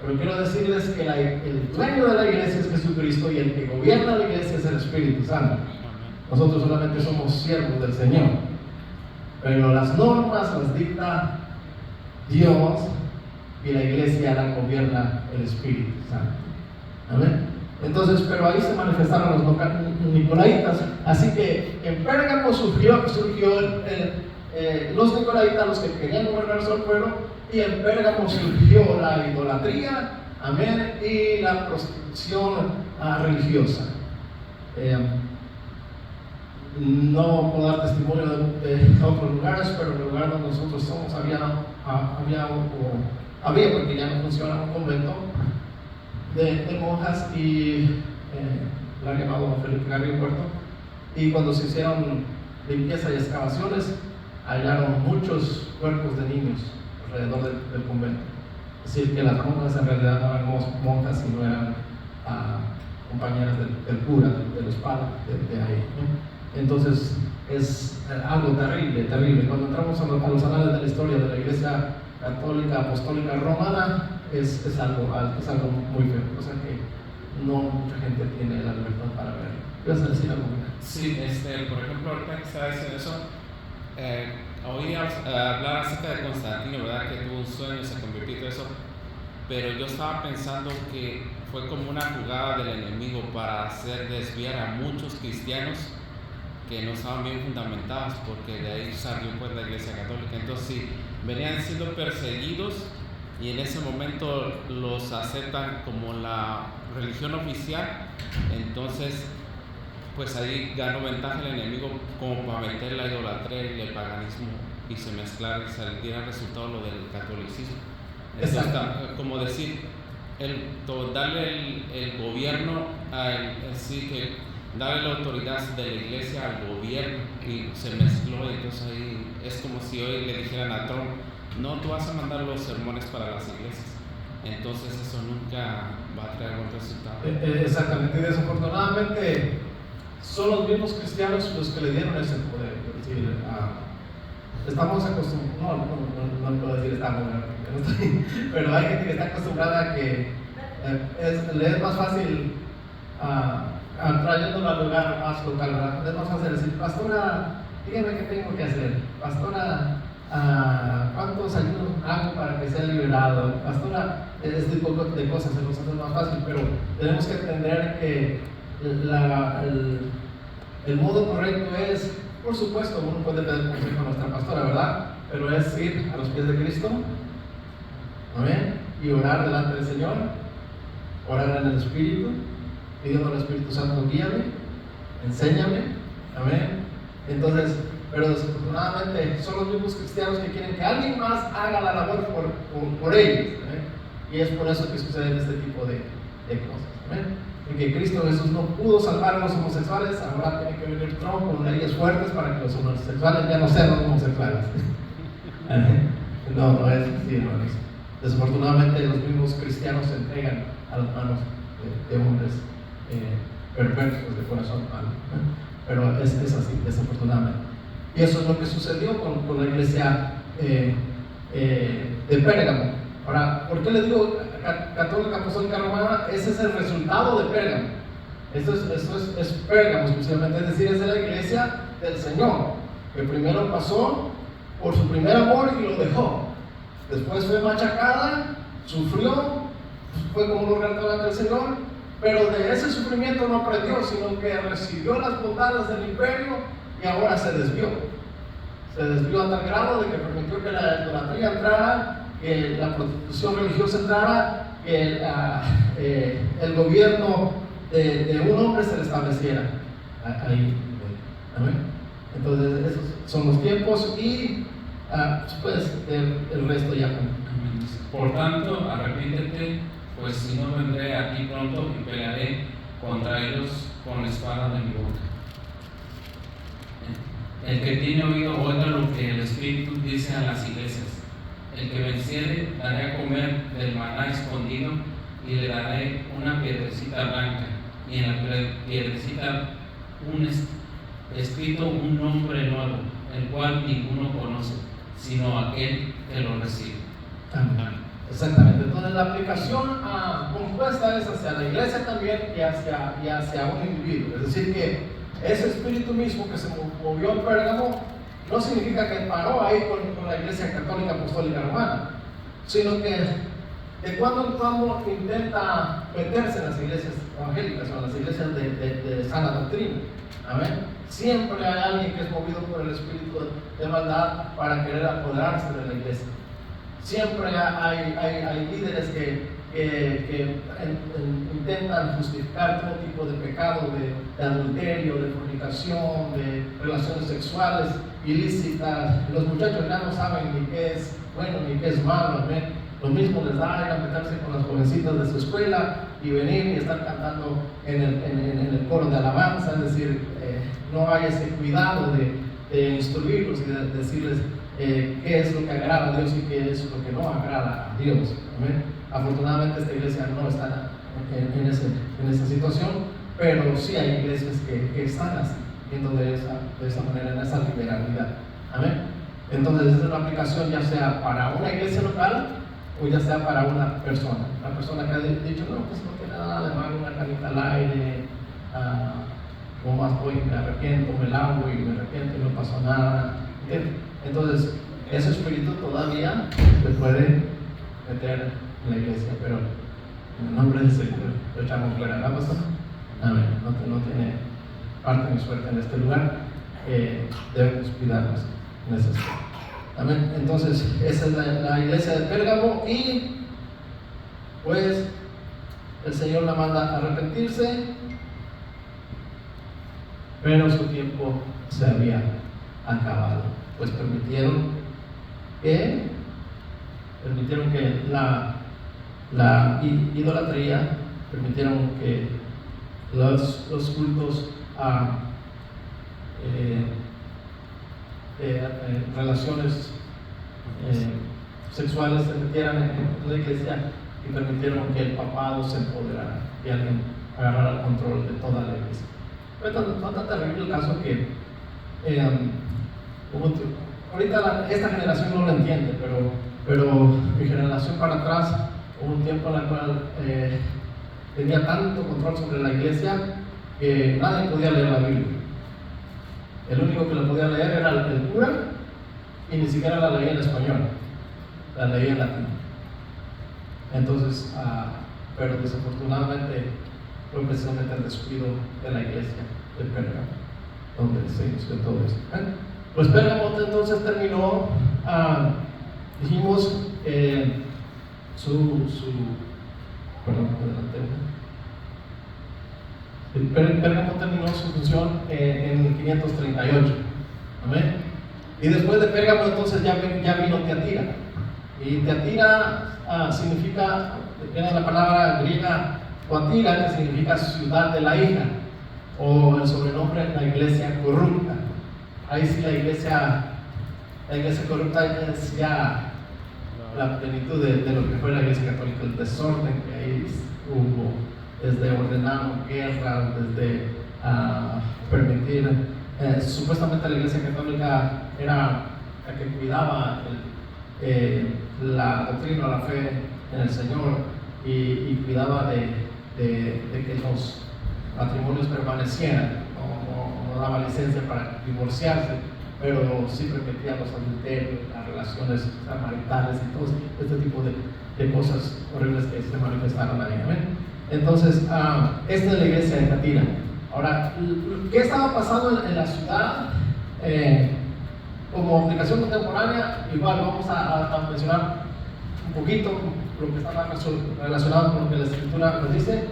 Pero quiero decirles que el dueño de la iglesia es Jesucristo y el que gobierna la iglesia es el Espíritu Santo. Nosotros solamente somos siervos del Señor, pero las normas las dicta Dios y la iglesia la gobierna el Espíritu Santo. Amén. Entonces, pero ahí se manifestaron los nicolaitas. Así que en Pérgamo surgió los nicolaitas, los que querían gobernar sobre el pueblo, y en Pérgamo surgió la idolatría, amén, y la prostitución religiosa. No puedo dar testimonio de otros lugares, pero en el lugar donde nosotros somos había porque ya no funciona un convento de monjas, y la han llamado Felipe Garrido Puerto, y cuando se hicieron limpieza y excavaciones hallaron muchos cuerpos de niños alrededor del convento. Es decir, que las monjas en realidad no eran monjas, sino eran compañeras del cura, de los padres de ahí, ¿no? Entonces es algo terrible, terrible. Cuando entramos a los anales de la historia de la Iglesia Católica Apostólica Romana, es algo muy feo, o sea que no mucha gente tiene la libertad para verlo. ¿Vas a decir algo? Sí, por ejemplo, ahorita que estaba diciendo eso, oí hablar acerca de Constantino, ¿verdad? Que tuvo un sueño, se convirtió y todo eso, pero yo estaba pensando que fue como una jugada del enemigo para hacer desviar a muchos cristianos que no estaban bien fundamentados, porque de ahí salió pues la Iglesia Católica. Entonces, sí, venían siendo perseguidos y en ese momento los aceptan como la religión oficial. Entonces, pues ahí ganó ventaja el enemigo como para meter la idolatría y el paganismo y se mezclar y saliera resultado lo del catolicismo. Entonces, como decir, darle el gobierno, así que darle la autoridad de la iglesia al gobierno, y se mezcló. Y entonces ahí es como si hoy le dijeran a Trump: no, tú vas a mandar los sermones para las iglesias. Entonces eso nunca va a traer buen resultado. Exactamente, y desafortunadamente son los mismos cristianos los que le dieron ese poder. Es decir, estamos acostumbrados, no puedo decir estamos, pero hay gente que está acostumbrada a que le es más fácil trayéndolo al lugar más local, ¿verdad? Es más fácil decir: pastora, dígame qué tengo que hacer. Pastora, ¿cuántos ayunos hago para que sea liberado? Pastora, este tipo de cosas se nos hace más fácil, pero tenemos que entender que el modo correcto es, por supuesto, uno puede pedir consejo a nuestra pastora, ¿verdad? Pero es ir a los pies de Cristo, amén, y orar delante del Señor, orar en el Espíritu, pidiendo al Espíritu Santo: guíame, enséñame, amén. Entonces, pero desafortunadamente son los mismos cristianos que quieren que alguien más haga la labor por ellos, amén. Y es por eso que suceden este tipo de cosas, amén. Porque Cristo Jesús no pudo salvar a los homosexuales, ahora tiene que venir Trump con leyes fuertes para que los homosexuales ya no sean homosexuales. No es así, hermanos. Desafortunadamente los mismos cristianos se entregan a las manos de hombres perversos de corazón malo, pero es así, desafortunadamente. Y eso es lo que sucedió con la iglesia de Pérgamo. Ahora, ¿por qué les digo Católica Apostólica Romana? Ese es el resultado de Pérgamo. Esto es Pérgamo exclusivamente, es decir, es de la iglesia del Señor, que primero pasó por su primer amor y lo dejó. Después fue machacada, sufrió, fue como un restaurante del Señor, pero de ese sufrimiento no aprendió, sino que recibió las bondades del imperio y ahora se desvió. Se desvió a tal grado de que permitió que la idolatría entrara, que la prostitución religiosa entrara, que el gobierno de un hombre se le estableciera ahí. Amén. Entonces, esos son los tiempos y pues el resto ya. Por tanto, arrepiéntete, pues si no vendré a ti pronto y pelearé contra ellos con la espada de mi boca. El que tiene oído oiga lo que el Espíritu dice a las iglesias. El que venciere daré a comer del maná escondido y le daré una piedrecita blanca, y en la piedrecita escrito un nombre nuevo, el cual ninguno conoce, sino aquel que lo recibe. Amén. Exactamente. Entonces la aplicación compuesta es hacia la iglesia también y hacia un individuo. Es decir, que ese espíritu mismo que se movió en Pérgamo no significa que paró ahí con la iglesia católica apostólica romana, sino que de cuando en cuando intenta meterse en las iglesias evangélicas o en las iglesias de sana doctrina. Amén. Siempre hay alguien que es movido por el espíritu de maldad para querer apoderarse de la iglesia. Siempre hay líderes que intentan justificar todo tipo de pecado, de adulterio, de fornicación, de relaciones sexuales ilícitas. Los muchachos ya no saben ni qué es bueno ni qué es malo. ¿Ven? Lo mismo les da ir a meterse con las jovencitas de su escuela y venir y estar cantando en el coro de alabanza. Es decir, no hay ese cuidado de instruirlos y de decirles qué es lo que agrada a Dios y qué es lo que no agrada a Dios. ¿Amén? Afortunadamente esta iglesia no está en esa situación, pero sí hay iglesias que están así, viendo de esa manera, en esa liberalidad. Amén. Entonces es una aplicación ya sea para una iglesia local o ya sea para una persona. La persona que ha dicho, no, pues no tiene nada de malo, una canita al aire, no más voy, me arrepiento, me lavo y me arrepiento y no pasó nada. ¿Entiendes? Entonces, ese espíritu todavía se puede meter en la iglesia, pero en el nombre del Señor lo echamos fuera. ¿La pasó? Amén. No tiene parte ni suerte en este lugar. Debemos cuidarnos en ese aspecto. Amén. Entonces, esa es la iglesia de Pérgamo y pues el Señor la manda a arrepentirse, pero su tiempo se había acabado. Pues permitieron que la idolatría, permitieron que los cultos a relaciones sexuales se metieran en la iglesia y permitieron que el papado se empoderara y alguien agarrara el control de toda la iglesia. Fue tan terrible el caso que ahorita esta generación no lo entiende, pero mi generación para atrás hubo un tiempo en el cual tenía tanto control sobre la iglesia que nadie podía leer la Biblia. El único que la podía leer era el cura y ni siquiera la leía en español, la leía en latín. Entonces, pero desafortunadamente fue precisamente el descuido de la iglesia de Pérgamo donde se inició todo esto. Pues Pérgamo entonces terminó, dijimos, Pérgamo terminó su función en el 538. Amén. Y después de Pérgamo entonces ya vino Teatira. Y Teatira significa, viene la palabra griega Tuatira, que significa ciudad de la hija, o el sobrenombre la iglesia corrupta. Ahí sí la iglesia corrupta es ya la plenitud de lo que fue la iglesia católica, el desorden que ahí hubo, desde ordenar guerras, desde permitir, supuestamente la iglesia católica era la que cuidaba la doctrina, la fe en el Señor y cuidaba de que los matrimonios permanecieran, no daba licencia para divorciarse, pero sí permitía los adulterios, las relaciones maritales y todo este tipo de cosas horribles que se manifestaron ahí. ¿Amén? Entonces, esta es la iglesia de Teatira. Ahora, ¿qué estaba pasando en la ciudad? Como aplicación contemporánea, igual vamos a mencionar un poquito lo que estaba relacionado con lo que la Escritura nos dice.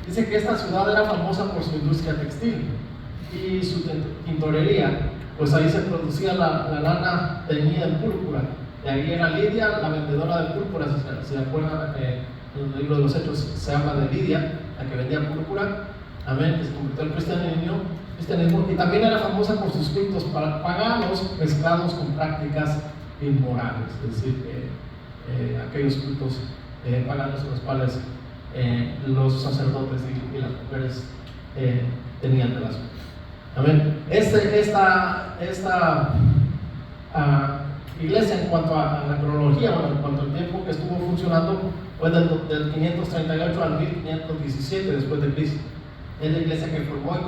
Dice que esta ciudad era famosa por su industria textil y su tintorería, pues ahí se producía la lana teñida en púrpura. De ahí era Lidia, la vendedora de púrpura. Si se acuerdan, en el libro de los Hechos se habla de Lidia, la que vendía púrpura, amén, que se convirtió al cristianismo, y también era famosa por sus cultos paganos mezclados con prácticas inmorales, es decir, aquellos cultos paganos en los cuales los sacerdotes y las mujeres tenían relación. Amén. Esta iglesia, en cuanto a la cronología, bueno, en cuanto al tiempo que estuvo funcionando, fue del 538 al 1517 después de Cristo. Es la iglesia que formó y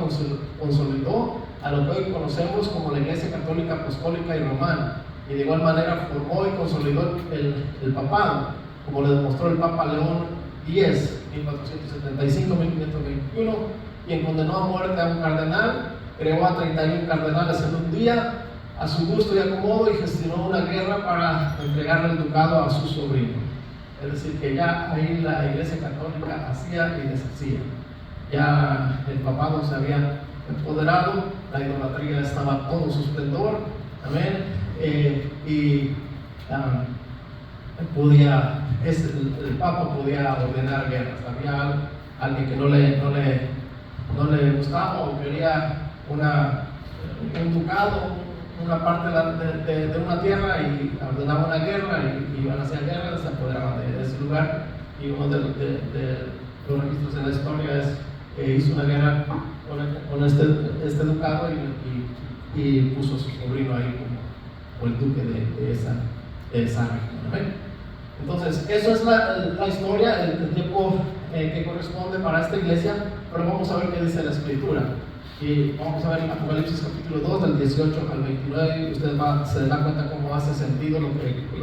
consolidó a lo que hoy conocemos como la Iglesia Católica Apostólica y Romana, y de igual manera formó y consolidó el papado, como le demostró el Papa León X, 1475-1521, quien condenó a muerte a un cardenal, creó a 31 cardenales en un día, a su gusto y acomodo, y gestionó una guerra para entregarle el ducado a su sobrino. Es decir, que ya ahí la Iglesia Católica hacía y deshacía. Ya el papado se había empoderado, la idolatría estaba a todo su esplendor, amén, el Papa podía ordenar guerras. Había alguien que no le gustaba o quería un ducado, una parte de una tierra, y ordenaba una guerra, y iban hacia guerra, se apoderaban de ese lugar. Y uno de los registros en la historia es que hizo una guerra con este ducado y puso a su sobrino ahí como el duque de esa región, ¿no? Entonces, eso es la historia, el tiempo que corresponde para esta iglesia, pero vamos a ver qué dice la Escritura. Y vamos a ver Apocalipsis capítulo 2, del 18 al 29, y usted se da cuenta cómo hace sentido lo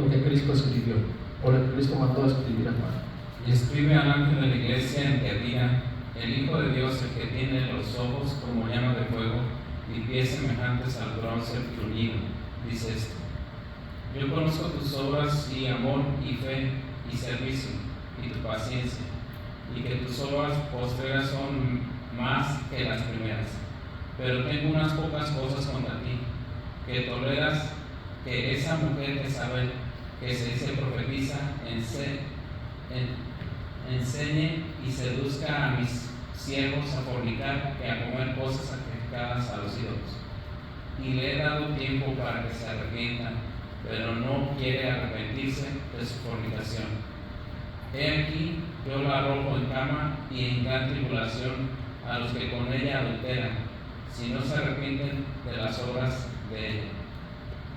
que Cristo escribió, o lo que Cristo mandó a escribir a Juan. Y escribe al ángel de la iglesia en Tiatira, el Hijo de Dios, el que tiene los ojos como llama de fuego y pies semejantes al bronce bruñido, dice esto: yo conozco tus obras y amor y fe y servicio y tu paciencia, y que tus obras postreras son más que las primeras, pero tengo unas pocas cosas contra ti, que toleras que esa mujer Jezabel, que se dice profetiza, enseñe y seduzca a mis siervos a fornicar y a comer cosas sacrificadas a los ídolos. Y le he dado tiempo para que se arrepientan, pero no quiere arrepentirse de su fornicación. He aquí, yo la arrojo en cama y en gran tribulación a los que con ella adulteran, si no se arrepienten de las obras de ella.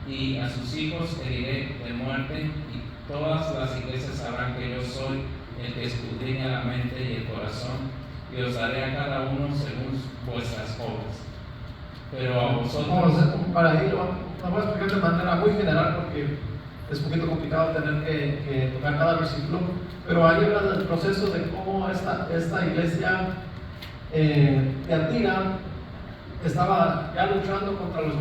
Y a sus hijos heriré de muerte, y todas las iglesias sabrán que yo soy el que escudriña la mente y el corazón, y os daré a cada uno según vuestras obras. Pero a vosotros... Para ir, lo voy a explicar de manera muy general, porque es un poquito complicado tener que tocar cada versículo, pero ahí habla del proceso de cómo esta iglesia Tiatira estaba ya luchando contra los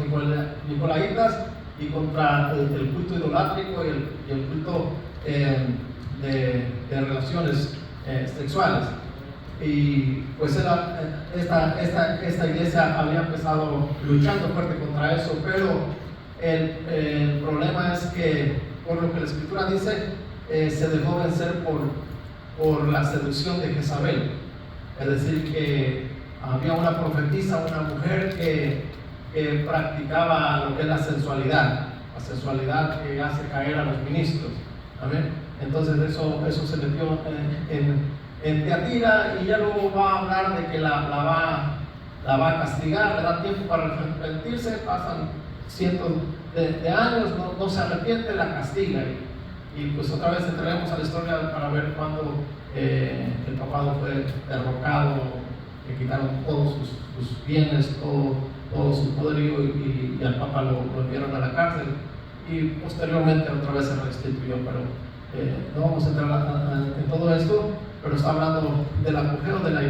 nicolaitas y contra el culto idolátrico y el culto de relaciones sexuales. Y pues esta iglesia había empezado luchando fuerte contra eso, pero el problema es que, por lo que la Escritura dice, se dejó vencer por la seducción de Jezabel. Es decir, que había una profetisa, una mujer que practicaba lo que es la sensualidad que hace caer a los ministros. ¿Amén? Entonces eso se metió en Tiatira, y ya luego va a hablar de que la va a castigar, le da tiempo para arrepentirse, pasan cientos de años, no se arrepiente, la castiga, y pues otra vez entraremos a la historia para ver cuándo el papado fue derrocado, que quitaron todos sus bienes, todo su poderío, y al papa lo enviaron a la cárcel, y posteriormente otra vez se restituyó, pero no vamos a entrar en todo esto, pero está hablando del apogeo de la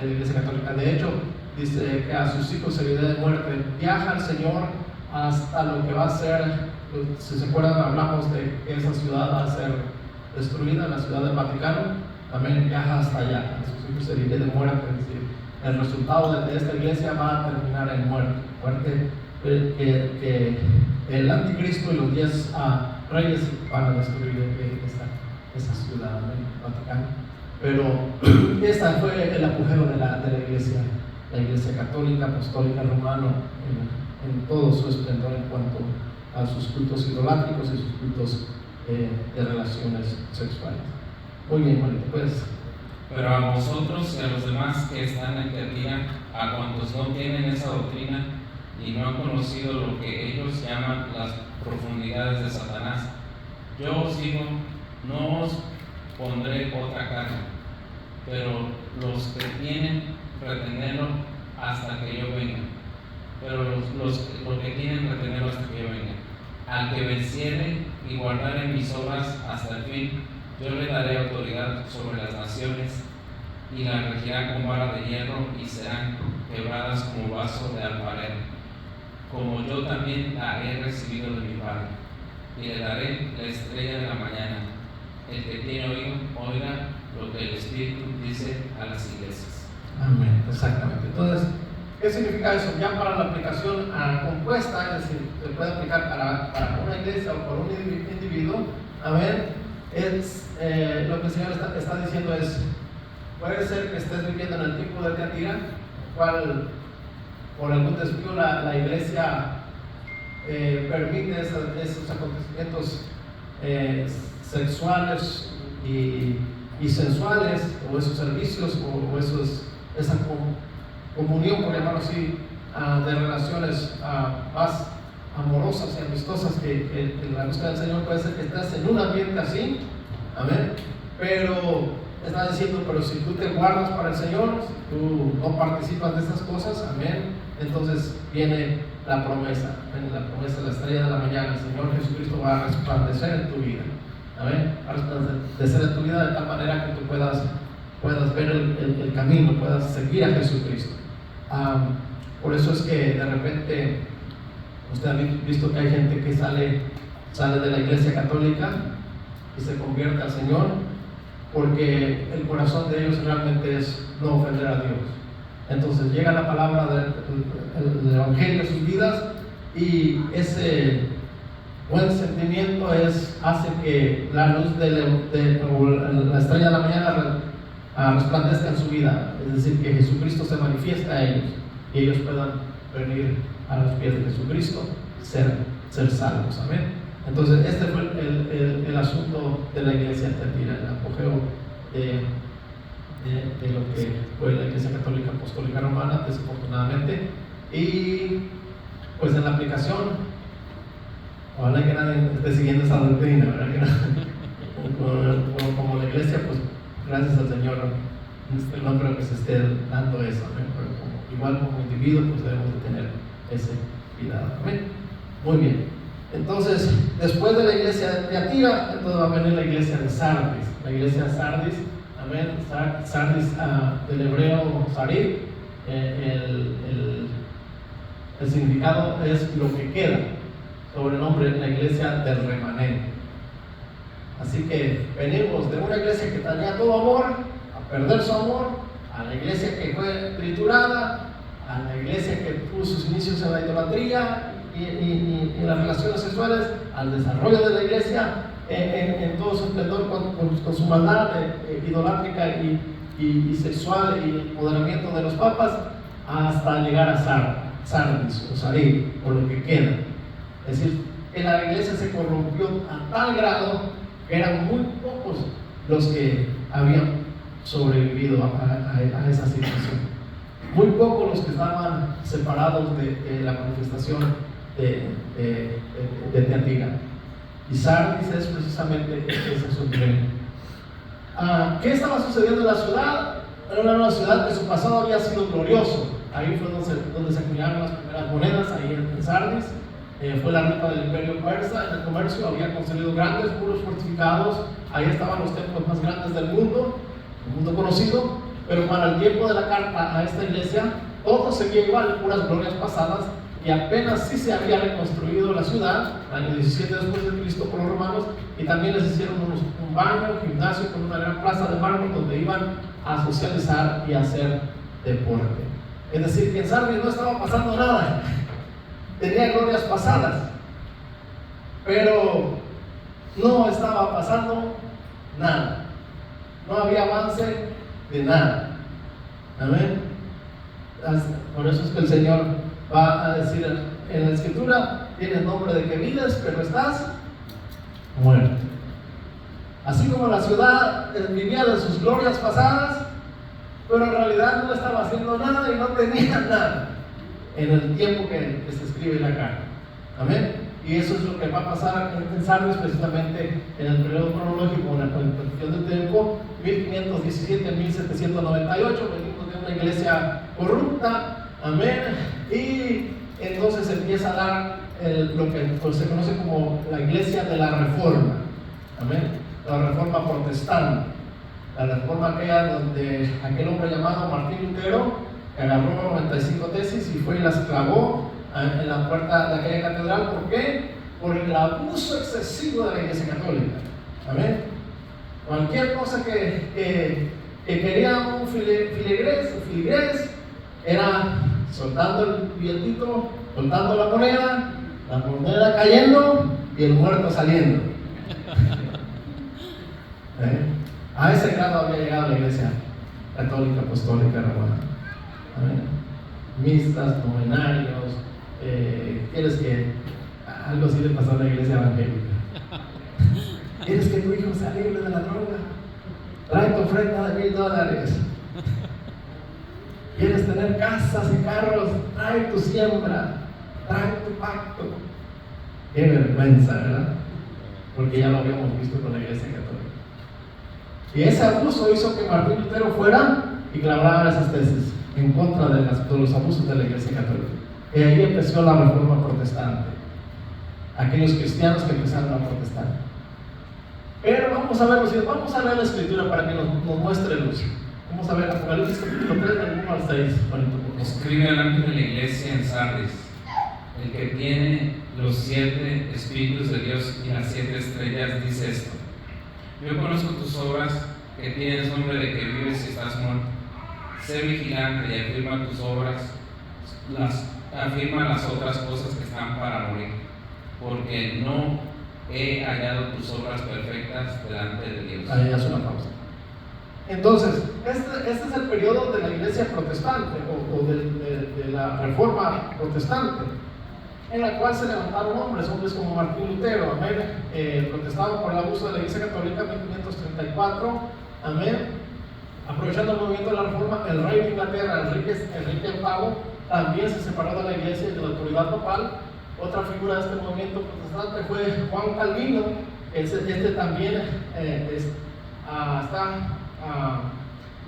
Iglesia Católica. De hecho, dice que a sus hijos se viene de muerte. Viaja el Señor hasta lo que va a ser, si se acuerdan, hablamos de que esa ciudad va a ser destruida, la ciudad del Vaticano. amén, viaja hasta allá. Jesús siempre se dirige de muerte, es decir, el resultado de esta iglesia va a terminar en muerte. Muerte que el anticristo y los 10 reyes van a destruir esa ciudad, amén, Vaticano. Pero esta fue el apogeo de la iglesia católica, apostólica, romana, en todo su esplendor en cuanto a sus cultos idolátricos y sus cultos de relaciones sexuales. Muy bien, Juanito, pues. Pero a vosotros y a los demás que están en Tiatira, a cuantos no tienen esa doctrina y no han conocido lo que ellos llaman las profundidades de Satanás, yo os digo, no os pondré otra carga, pero los que tienen, retenerlo hasta que yo venga. Pero los que tienen, retenerlo hasta que yo venga. Al que venciere y guardare mis obras hasta el fin, yo le daré autoridad sobre las naciones y las regirá con vara de hierro y serán quebradas como vaso de alfarero, como yo también la he recibido de mi Padre. Y le daré la estrella de la mañana. El que tiene oído, oiga lo que el Espíritu dice a las iglesias. Amén, exactamente. Entonces, ¿qué significa eso? Ya para la aplicación compuesta, es decir, se puede aplicar para una iglesia o para un individuo. Amén. Es, lo que el Señor está diciendo es, puede ser que estés viviendo en el tiempo de Tiatira, cual por algún desvío la iglesia permite esos acontecimientos sexuales y sensuales, o esos servicios, o esa comunión, por llamarlo así, de relaciones más amorosas y amistosas que la búsqueda del Señor. Puede ser que estés en un ambiente así, amén, pero está diciendo, pero si tú te guardas para el Señor, si tú no participas de estas cosas, amén, entonces viene la promesa, la estrella de la mañana. El Señor Jesucristo va a resplandecer en tu vida, amén, va a resplandecer en tu vida de tal manera que tú puedas ver el camino, puedas seguir a Jesucristo. Por eso es que de repente usted ha visto que hay gente que sale de la iglesia católica y se convierte al Señor, porque el corazón de ellos realmente es no ofender a Dios. Entonces llega la palabra del Evangelio a sus vidas, y ese buen sentimiento hace que la luz o la estrella de la mañana resplandezca en su vida, es decir, que Jesucristo se manifiesta a ellos y ellos puedan venir a los pies de Jesucristo, ser salvos, amén. Entonces este fue el asunto de la iglesia en Tiatira, el apogeo de lo que fue la iglesia católica apostólica romana, desafortunadamente. Y pues en la aplicación, ojalá que nadie esté siguiendo esa doctrina, ¿verdad? Como la iglesia, pues gracias al Señor, no creo que se esté dando eso, ¿no? Pero igual como individuo, pues debemos de tener ese cuidado, ¿amén? Muy bien. Entonces, después de la iglesia de Tiatira, entonces va a venir la iglesia de Sardis. La iglesia de Sardis, amén. Sardis del hebreo sarid, el significado es lo que queda, sobrenombre la iglesia del remanente. Así que venimos de una iglesia que tenía todo amor, a perder su amor, a la iglesia que fue triturada, a la iglesia que tuvo sus inicios en la idolatría y en las relaciones sexuales, al desarrollo de la iglesia en todo su esplendor con su maldad idolátrica y sexual y el empoderamiento de los papas, hasta llegar a Sardis o Sarid, por lo que queda. Es decir, que la iglesia se corrompió a tal grado que eran muy pocos los que habían sobrevivido a esa situación. Muy pocos los que estaban separados de la manifestación de Tiatira. Y Sardis es precisamente ese asunto. ¿Qué estaba sucediendo en la ciudad? Era una ciudad que su pasado había sido glorioso. Ahí fue donde se acuñaron las primeras monedas, ahí en Sardis. Fue la ruta del imperio persa. En el comercio había construido grandes muros fortificados. Ahí estaban los templos más grandes del mundo conocido. Pero para el tiempo de la carta a esta iglesia, todo seguía igual, puras glorias pasadas, y apenas sí se había reconstruido la ciudad, año 17 después de Cristo, por los romanos, y también les hicieron un baño, un gimnasio con una gran plaza de mármol donde iban a socializar y a hacer deporte. Es decir, que en Sardis no estaba pasando nada, tenía glorias pasadas, pero no estaba pasando nada, no había avance de nada. Amén. Por eso es que el Señor va a decir en la Escritura: tienes nombre de que vives, pero estás muerto. Así como la ciudad vivía de sus glorias pasadas, pero en realidad no estaba haciendo nada y no tenía nada en el tiempo que se escribe la carta. Amén. Y eso es lo que va a pasar en Sardis, precisamente en el periodo cronológico, en la cuestión del tiempo, 1517 a 1798. Venimos de una iglesia corrupta, amén, y entonces empieza a dar lo que se conoce como la iglesia de la Reforma, amén, la Reforma protestante, la Reforma aquella donde aquel hombre llamado Martín Lutero, que agarró 95 tesis y fue y las clavó en la puerta de aquella catedral. ¿Por qué? Por el abuso excesivo de la iglesia católica. Amén. Cualquier cosa que quería un filigrés era soltando el billetito, soltando la moneda cayendo y el muerto saliendo. A ese grado había llegado la iglesia católica apostólica romana. Amén. Mistas, novenarios. ¿Quieres que algo así le pasó a la iglesia evangélica? ¿Quieres que tu hijo sea libre de la droga? Trae tu ofrenda de $1,000. ¿Quieres tener casas y carros? Trae tu siembra, trae tu pacto. Qué vergüenza, ¿verdad? Porque ya lo habíamos visto con la iglesia católica. Y ese abuso hizo que Martín Lutero fuera y clavara esas tesis en contra de los abusos de la iglesia católica. Y ahí empezó la Reforma protestante, aquellos cristianos que empezaron a protestar. Pero vamos a ver la Escritura para que nos muestre luz. Vamos a ver Apocalipsis capítulo 3, del 1 al 6. Escribe al ángel de la iglesia en Sardis, el que tiene los 7 espíritus de Dios y las 7 estrellas, dice esto: yo conozco tus obras, que tienes nombre de que vives y estás muerto. Sé vigilante y afirma tus obras, afirma las otras cosas que están para morir, porque no he hallado tus obras perfectas delante de Dios. Ahí hace una pausa. Entonces, este es el periodo de la iglesia protestante o de la Reforma protestante, en la cual se levantaron hombres como Martín Lutero, amén, protestaban por el abuso de la iglesia católica en 1534, amén. Aprovechando el movimiento de la Reforma, el rey de Inglaterra, Enrique VIII, también se separó de la iglesia y de la autoridad papal. Otra figura de este movimiento protestante fue Juan Calvino. Este también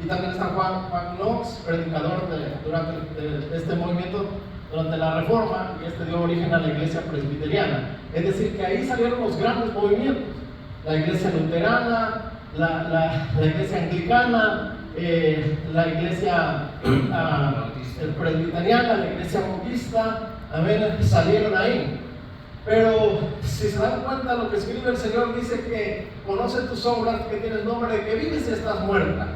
y también está Juan Knox, predicador durante este movimiento durante la Reforma, y este dio origen a la iglesia presbiteriana. Es decir, que ahí salieron los grandes movimientos: la iglesia luterana, la iglesia anglicana, la iglesia presbiteriana, la iglesia bautista, amén, salieron ahí. Pero si se dan cuenta, lo que escribe el Señor dice que conoce tus obras, que tienes nombre de que vives y estás muerta.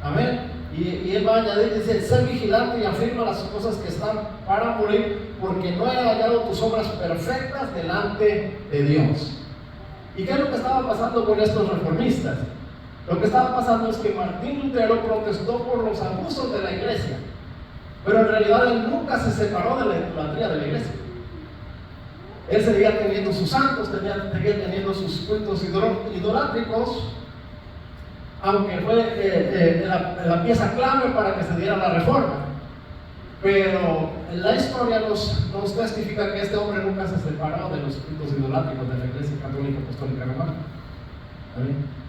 Amén. Y él va a añadir, dice: sé vigilante y afirma las cosas que están para morir, porque no he hallado tus obras perfectas delante de Dios. ¿Y qué es lo que estaba pasando con estos reformistas? Lo que estaba pasando es que Martín Lutero protestó por los abusos de la iglesia, pero en realidad él nunca se separó de la idolatría de la iglesia. Él seguía teniendo sus santos, seguía teniendo sus cultos idolátricos, aunque fue la pieza clave para que se diera la reforma. Pero la historia nos testifica que este hombre nunca se separó de los cultos idolátricos de la iglesia católica apostólica romana.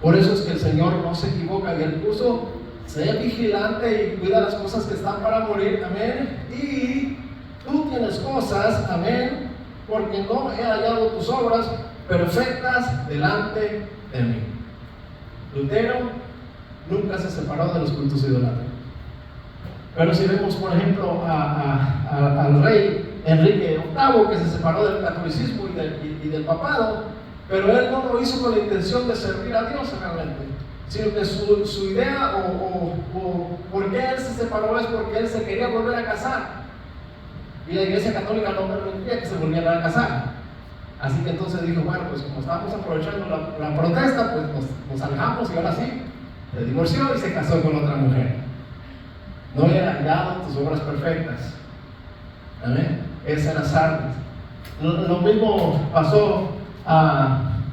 Por eso es que el Señor no se equivoca, y él puso: sé vigilante y cuida las cosas que están para morir, amén. Y tú tienes cosas, amén, porque no he hallado tus obras perfectas delante de mí. Lutero nunca se separó de los cultos idolátricos. Pero si vemos, por ejemplo, al rey Enrique VIII, que se separó del catolicismo y del papado, pero él no lo hizo con la intención de servir a Dios realmente, sino que su idea o por qué él se separó es porque él se quería volver a casar, y la Iglesia Católica no permitía que se volvieran a casar. Así que entonces dijo, bueno, pues como estábamos aprovechando la protesta, pues nos alejamos, y ahora sí, se divorció y se casó con otra mujer. No había hallado tus obras perfectas. Amén. Esa era Sardis. Lo mismo pasó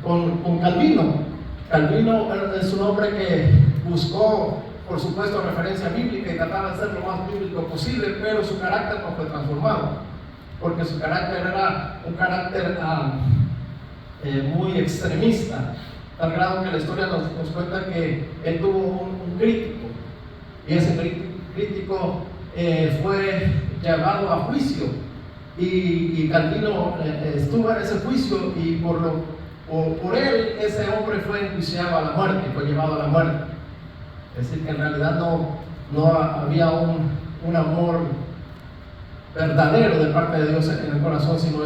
con Calvino. Calvino es un hombre que buscó, por supuesto, referencia bíblica y trataba de ser lo más bíblico posible, pero su carácter no fue transformado, porque su carácter era un carácter muy extremista, tal grado que la historia nos cuenta que él tuvo un crítico, y ese crítico fue llevado a juicio, y Calvino estuvo en ese juicio, y por él ese hombre fue enjuiciado a la muerte, fue llevado a la muerte. Es decir, que en realidad no había un amor verdadero de parte de Dios en el corazón, sino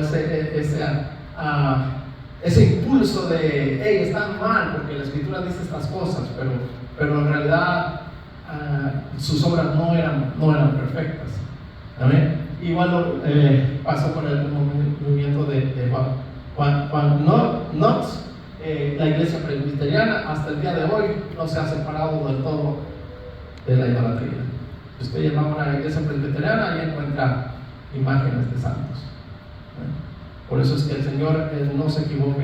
ese impulso de, hey, están mal, porque la Escritura dice estas cosas, pero en realidad sus obras no eran perfectas. ¿Amén? Igual pasó con el movimiento de Juan Knox. La iglesia presbiteriana hasta el día de hoy no se ha separado del todo de la idolatría. Si usted llama a una iglesia presbiteriana, ahí encuentra imágenes de santos. Por eso es que el Señor no se equivoca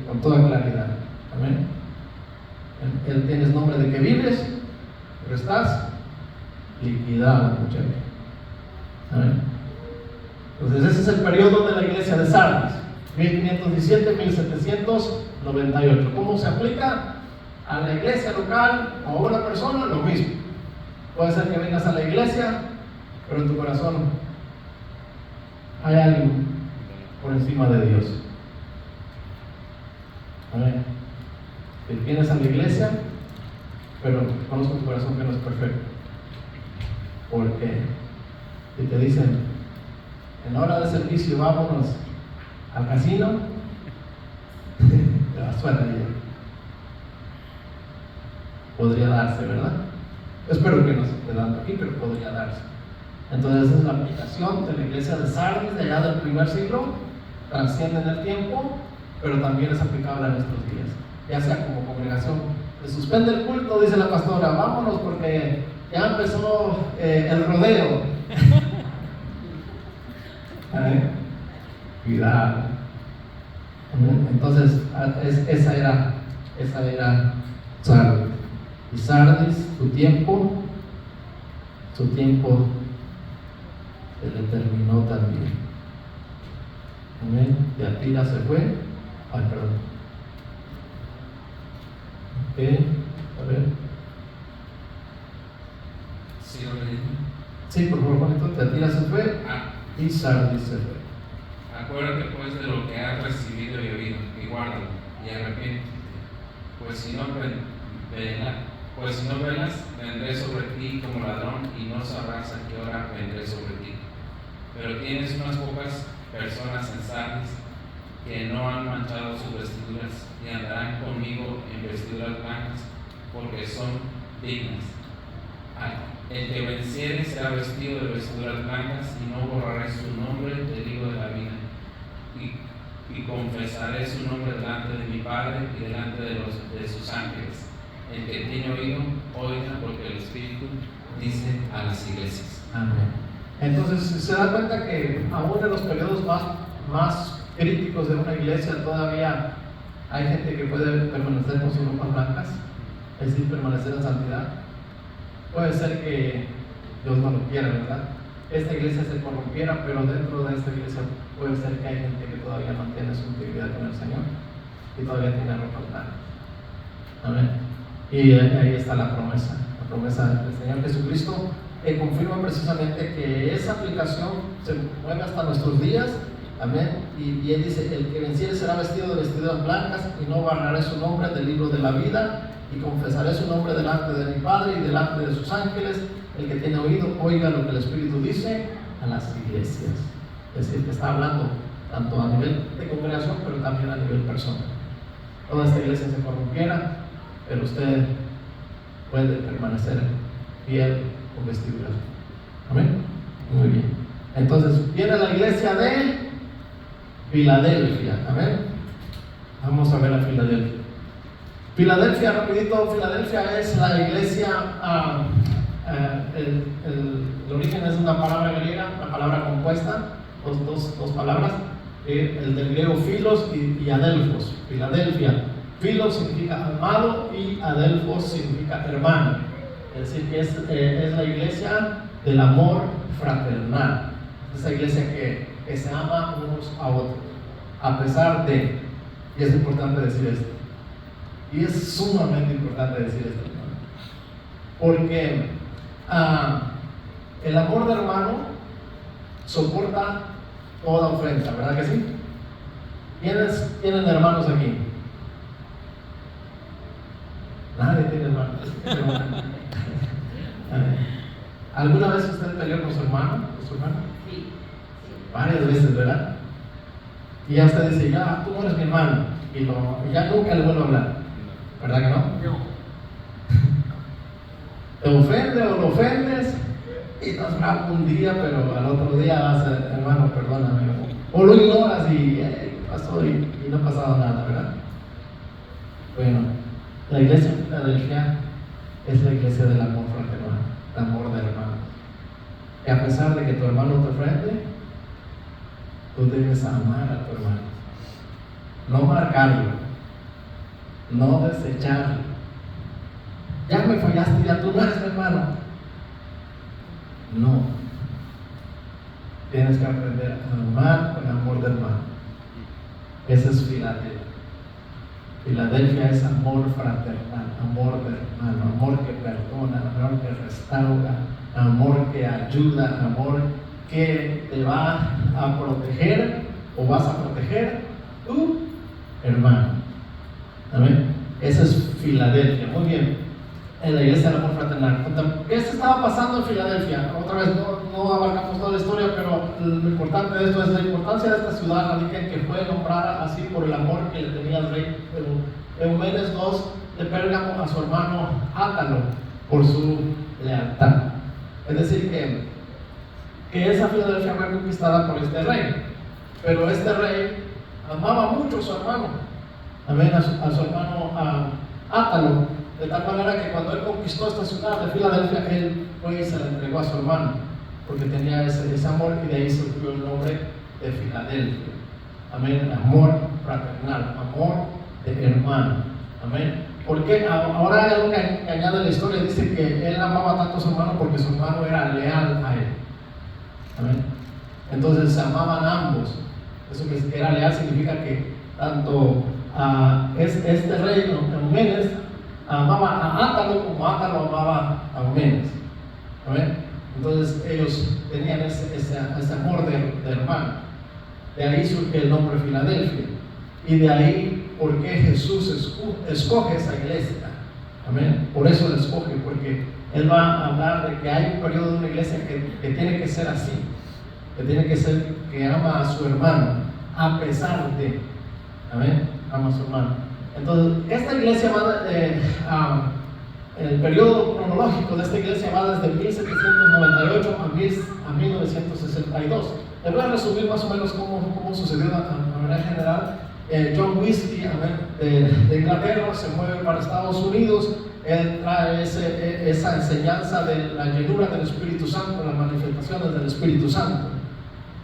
con toda claridad. Amén. Él tienes nombre de que vives, pero estás liquidado, muchacho. Amén. Entonces ese es el periodo de la iglesia de Sardis, 1517-1798. ¿Cómo se aplica? A la iglesia local o a una persona, lo mismo. Puede ser que vengas a la iglesia, pero en tu corazón hay alguien por encima de Dios. Amén. Que vienes a la iglesia, pero conozco tu corazón que no es perfecto. Porque si te dicen, en hora de servicio vámonos al casino, te vas suena ya. Podría darse, ¿verdad? Espero que no se esté dando aquí, pero podría darse. Entonces esa es la aplicación de la iglesia de Sardis de allá del primer siglo, trasciende en el tiempo, pero también es aplicable a nuestros días, ya sea como congregación. Se suspende el culto, dice la pastora, vámonos porque ya empezó el rodeo. Cuidado. Entonces esa era Sardis. Y Sardis, su tiempo se le terminó también. Amén. Tiatira se fue. Ay, perdón. Ok, a ver. Sí, lo leí. Sí, por favor, Juanito. Tiatira se fue y Sardis se fue. Acuérdate pues de lo que has recibido y oído, y guárdalo, y arrepiéntete. Pues si no velas, vendré sobre ti como ladrón, y no sabrás a qué hora vendré sobre ti. Pero tienes unas pocas personas en Sardis que no han manchado sus vestiduras, y andarán conmigo en vestiduras blancas, porque son dignas. El que venciere será vestido de vestiduras blancas, y no borraré su nombre del libro de la vida. Y confesaré su nombre delante de mi Padre y delante de sus ángeles. El que tiene oído, oiga, porque el Espíritu dice a las iglesias. Amén. Entonces se da cuenta que aún en los periodos más críticos de una iglesia todavía hay gente que puede permanecer con sus ropas blancas, es decir, permanecer en santidad. Puede ser que Dios no lo quiera, ¿verdad? Esta iglesia se corrompiera, pero dentro de esta iglesia puede ser que hay gente que todavía mantiene su integridad con el Señor y todavía tiene ropa blanca. Amén. Y ahí está la promesa del Señor Jesucristo, que confirma precisamente que esa aplicación se mueve hasta nuestros días. Amén. Y él dice, el que venciere será vestido de vestiduras blancas, y no borraré su nombre del libro de la vida, y confesaré su nombre delante de mi Padre y delante de sus ángeles. El que tiene oído, oiga lo que el Espíritu dice a las iglesias. Es decir, que está hablando tanto a nivel de congregación, pero también a nivel personal. Toda esta iglesia se corrompiera, pero usted puede permanecer fiel con vestiduras. Amén. Muy bien. Entonces, viene la iglesia de Filadelfia. Amén. Vamos a ver a Filadelfia. Filadelfia, rapidito, Filadelfia es la iglesia, el origen es una palabra griega, una palabra compuesta, dos palabras, el del griego filos y adelphos. Filadelfia, filos significa amado y adelphos significa hermano. Es decir, que es la iglesia del amor fraternal. Es esa iglesia que se ama unos a otros, a pesar de, y es importante decir esto, y es sumamente importante decir esto, porque el amor de hermano soporta toda ofensa, ¿verdad que sí? ¿Quiénes tienen hermanos aquí? Nadie tiene hermanos. ¿Alguna vez usted peleó con su hermano? ¿Con su hermana? Sí. Varias veces, ¿verdad? Y ya usted dice, ya, tú no eres mi hermano, y ya nunca le vuelvo a hablar, ¿verdad que no? No. Te ofende o lo ofendes y estás bravo un día, pero al otro día vas a, hermano, perdóname, o lo ignoras y pasó y no ha pasado nada, ¿verdad? Bueno, la iglesia de Filadelfia es la iglesia del amor fraternal, el amor de hermanos. Y a pesar de que tu hermano te ofende, tú debes amar a tu hermano, no marcarlo, no desecharlo. Ya me fallaste, ya tú no eres mi hermano. No. Tienes que aprender a amar con amor de hermano. Ese es Filadelfia. Filadelfia es amor fraternal, amor de hermano, amor que perdona, amor que restaura, amor que ayuda, amor que te va a proteger o vas a proteger tu hermano. Amén. Esa es Filadelfia. Muy bien. En la iglesia del amor fraternal. ¿Qué se estaba pasando en Filadelfia? Otra vez, no abarcamos toda la historia, pero lo importante de esto es la importancia de esta ciudad radica en que fue nombrada así por el amor que le tenía el rey Eumenes II de Pérgamo a su hermano Átalo por su lealtad. Es decir, que esa Filadelfia fue conquistada por este rey, pero este rey amaba mucho a su hermano, amén, a su hermano Átalo. De tal manera que cuando él conquistó esta ciudad de Filadelfia, él fue y se la entregó a su hermano, porque tenía ese amor, y de ahí surgió el nombre de Filadelfia. Amén, amor fraternal, amor de hermano. Amén. Porque ahora hay algo que añade la historia, dice que él amaba tanto a su hermano porque su hermano era leal a él. Amén. Entonces se amaban ambos. Eso que era leal significa que tanto este rey, Eumenes, amaba a Átalo como Átalo amaba a Eumenes. ¿Amén? Entonces ellos tenían ese amor de hermano. De ahí surge el nombre Filadelfia. Y de ahí por qué Jesús escoge esa iglesia. Amén. Por eso la escoge, porque Él va a hablar de que hay un periodo de una iglesia que tiene que ser así. Que tiene que ser que ama a su hermano, a pesar de. Amén. Ama a su hermano. Entonces, esta iglesia va, el periodo cronológico de esta iglesia va desde 1798 a 1962. Les voy a resumir más o menos cómo sucedió de manera general. John Wesley de Inglaterra se mueve para Estados Unidos. Él trae esa enseñanza de la llenura del Espíritu Santo, las manifestaciones del Espíritu Santo.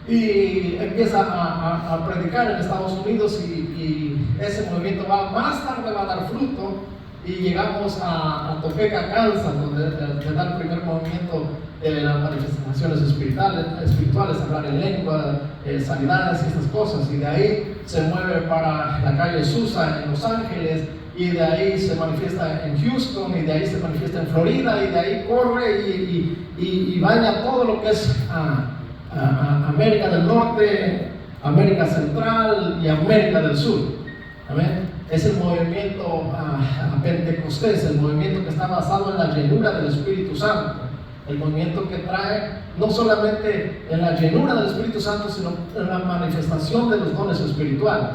Y empieza a predicar en Estados Unidos y ese movimiento más tarde va a dar fruto y llegamos a Topeka, Kansas, donde da el primer movimiento de las manifestaciones espirituales, hablar en lengua, sanidades y estas cosas, y de ahí se mueve para la calle Susa en Los Ángeles, y de ahí se manifiesta en Houston, y de ahí se manifiesta en Florida, y de ahí corre y baña todo lo que es América del Norte, América Central y América del Sur. Amén. Es el movimiento pentecostés, el movimiento que está basado en la llenura del Espíritu Santo. el movimiento que trae no solamente en la llenura del Espíritu Santo, sino en la manifestación de los dones espirituales.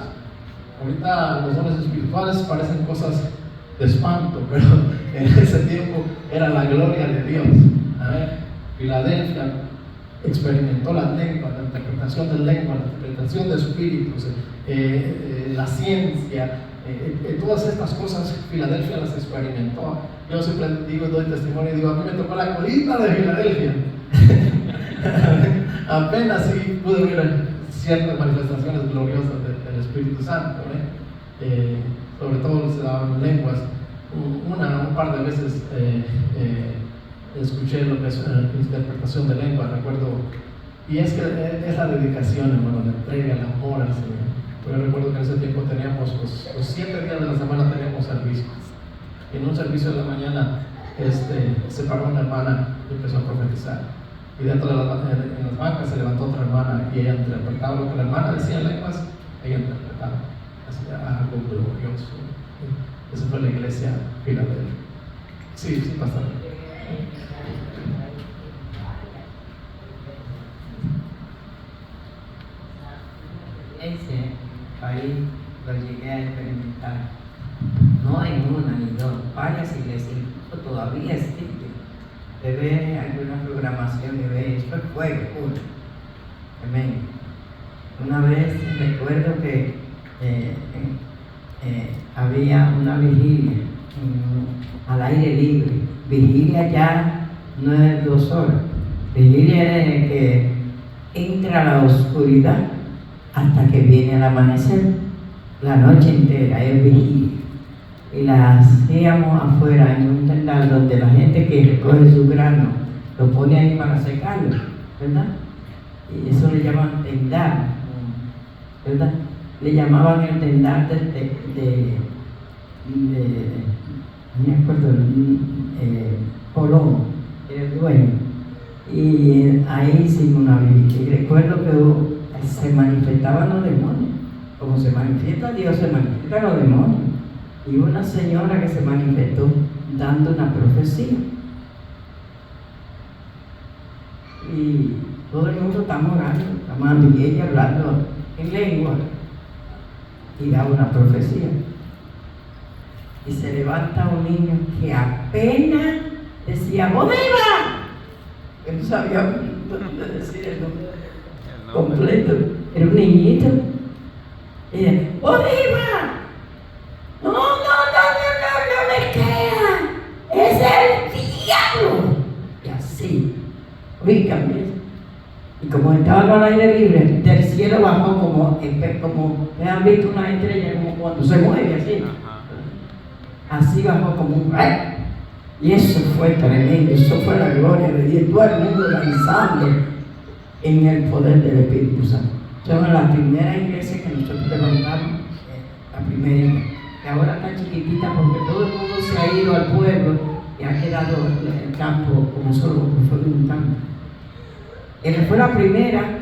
Ahorita los dones espirituales parecen cosas de espanto, pero en ese tiempo era la gloria de Dios. Filadelfia experimentó las lenguas, la interpretación de lenguas, la interpretación de espíritus, la ciencia, todas estas cosas Filadelfia las experimentó. Yo siempre digo, doy testimonio y digo, a mí me tocó la colita de Filadelfia. Apenas sí pude ver ciertas manifestaciones gloriosas del Espíritu Santo, sobre todo se daban lenguas. Un par de veces escuché lo que es interpretación de lenguas, recuerdo, y es que es la dedicación, hermano, la entrega, el amor al Señor. Yo recuerdo que en ese tiempo teníamos los 7 días de la semana teníamos servicio, y en un servicio de la mañana se paró una hermana y empezó a profetizar, y dentro de en las bancas se levantó otra hermana y ella interpretaba lo que la hermana decía en lenguas, ella interpretaba, hacía algo glorioso. Esa fue la iglesia Filadelfia. Sí, pastor. Ese país lo llegué a experimentar, no en una ni dos, varias iglesias, incluso todavía existe. Se ve alguna programación y ve esto es fuego puro. Amén. Una vez recuerdo que había una vigilia al aire libre. Vigilia ya no es 2 horas, vigilia es que entra la oscuridad hasta que viene el amanecer, la noche entera es vigilia, y la hacíamos afuera en un tendal donde la gente que recoge su grano lo pone ahí para secarlo, ¿verdad? Y eso le llaman tendal, ¿verdad? Le llamaban el tendal no me acuerdo, Colón, era el dueño, y ahí hicimos una vigilia. Y recuerdo que se manifestaban los demonios, como se manifiesta Dios, se manifiestan los demonios, y una señora que se manifestó dando una profecía, y todo el mundo está orando, y ella hablando en lengua, y da una profecía. Y se levanta un niño que apenas decía ¡Bolívar! Que no sabía dónde decir el nombre completo. Era un niñito. Y dice, ¡Bolívar! No le crean. Es el diablo. Y así. Ubícame. Y como estaba al aire libre, del cielo bajó como ¿me han visto una estrella? Como cuando se mueve así. Así bajó como un rayo. Y eso fue tremendo, eso fue la gloria de Dios. Todo el mundo danzando en el poder del Espíritu Santo. Somos la primera iglesia que nosotros levantamos, la primera, que ahora está chiquitita porque todo el mundo se ha ido al pueblo y ha quedado en el campo como solo fue un campo. Y fue la primera,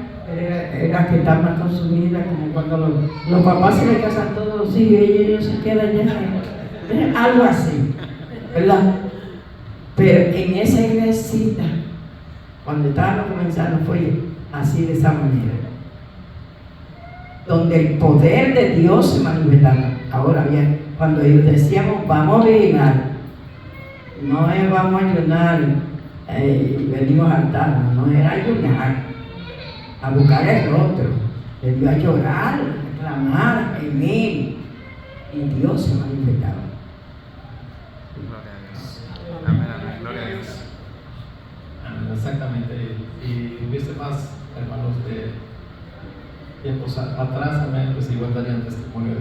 era que está más consumida, como cuando los papás se le casan todos los hijos y ellos se quedan ya. Algo así, ¿verdad? Pero en esa iglesita, cuando estábamos comenzando, fue así de esa manera, donde el poder de Dios se manifestaba. Ahora bien, cuando ellos decíamos vamos a vigilar, no es vamos a ayunar, venimos a altar, no era ayunar, a buscar el rostro, debió a llorar, a clamar, a gemir, y Dios se manifestaba. Gloria a Dios. Amén, gloria a Dios. Exactamente. Y viste más, hermanos, de tiempos atrás también, pues igual darían testimonio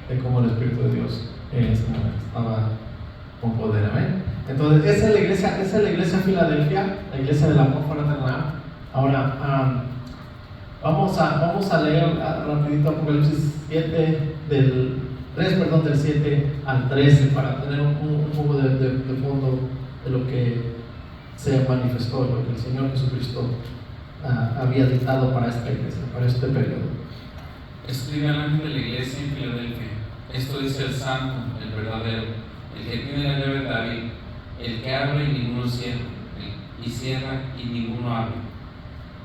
de cómo el Espíritu de Dios estaba con poder. Amén. Entonces, esa es la iglesia Filadelfia, la iglesia del amor fraternal. Ahora, vamos a leer rapidito Apocalipsis 7 del 7 al 13 para tener un poco de fondo de lo que se manifestó, lo que el Señor Jesucristo había dictado para esta iglesia, para este periodo. Escribe al ángel de la iglesia en Filadelfia: esto dice el santo, el verdadero, el que tiene la llave de David, el que abre y ninguno cierra, y cierra y ninguno abre.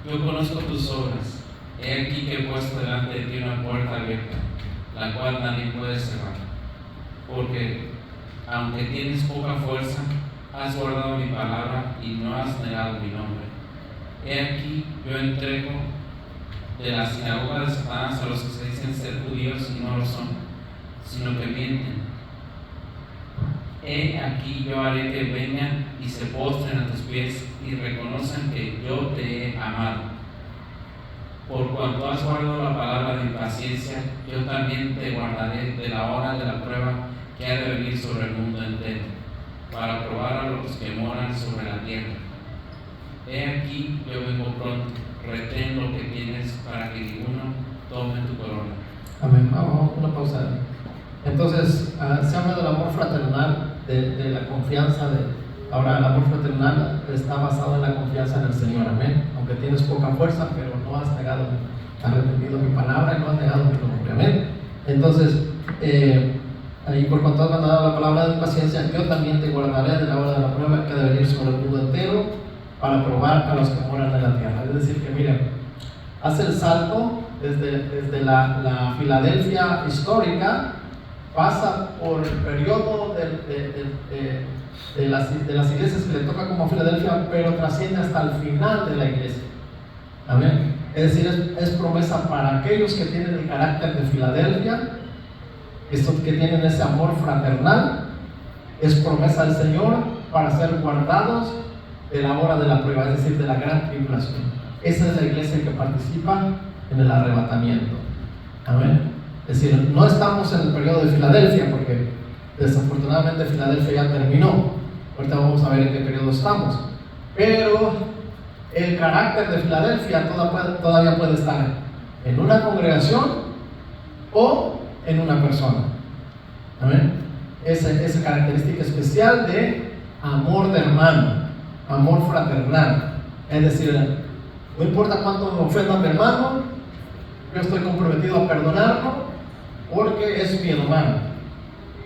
Yo conozco tus obras. He aquí que he puesto delante de ti una puerta abierta, la cual nadie puede cerrar. Porque, aunque tienes poca fuerza, has guardado mi palabra y no has negado mi nombre. He aquí, yo entrego de la sinagoga de Satanás a los que se dicen ser judíos y no lo son, sino que mienten. He aquí, yo haré que vengan y se postren a tus pies y reconozcan que yo te he amado. Por cuanto has guardado la palabra de mi paciencia, yo también te guardaré de la hora de la prueba que ha de venir sobre el mundo entero, para probar a los que moran sobre la tierra. He aquí, yo vengo pronto, retén lo que tienes para que ninguno tome tu corona. Amén. Vamos a una pausa. Entonces, se habla del amor fraternal, de la confianza. Ahora, el amor fraternal está basado en la confianza en el Señor. Amén. Aunque tienes poca fuerza, pero no has negado, has retenido mi palabra y no has negado mi nombre. Amén. Entonces, ahí por cuanto has mandado la palabra de paciencia, yo también te guardaré de la hora de la prueba que ha de venir sobre el mundo entero, para probar a los que moran en la tierra. Es decir, que miren, hace el salto desde la Filadelfia histórica, pasa por el periodo de las iglesias que le toca como Filadelfia, pero trasciende hasta el final de la iglesia. Amén. Es decir, es promesa para aquellos que tienen el carácter de Filadelfia, que tienen ese amor fraternal. Es promesa del Señor para ser guardados de la hora de la prueba, es decir, de la gran tribulación. Esa es la iglesia que participa en el arrebatamiento. Amén. Es decir, no estamos en el periodo de Filadelfia, porque desafortunadamente Filadelfia ya terminó. Ahorita vamos a ver en qué periodo estamos. Pero el carácter de Filadelfia todavía puede estar en una congregación o en una persona. Amén. Esa característica especial de amor de hermano, amor fraternal. Es decir, no importa cuánto me ofenda mi hermano, yo estoy comprometido a perdonarlo porque es mi hermano.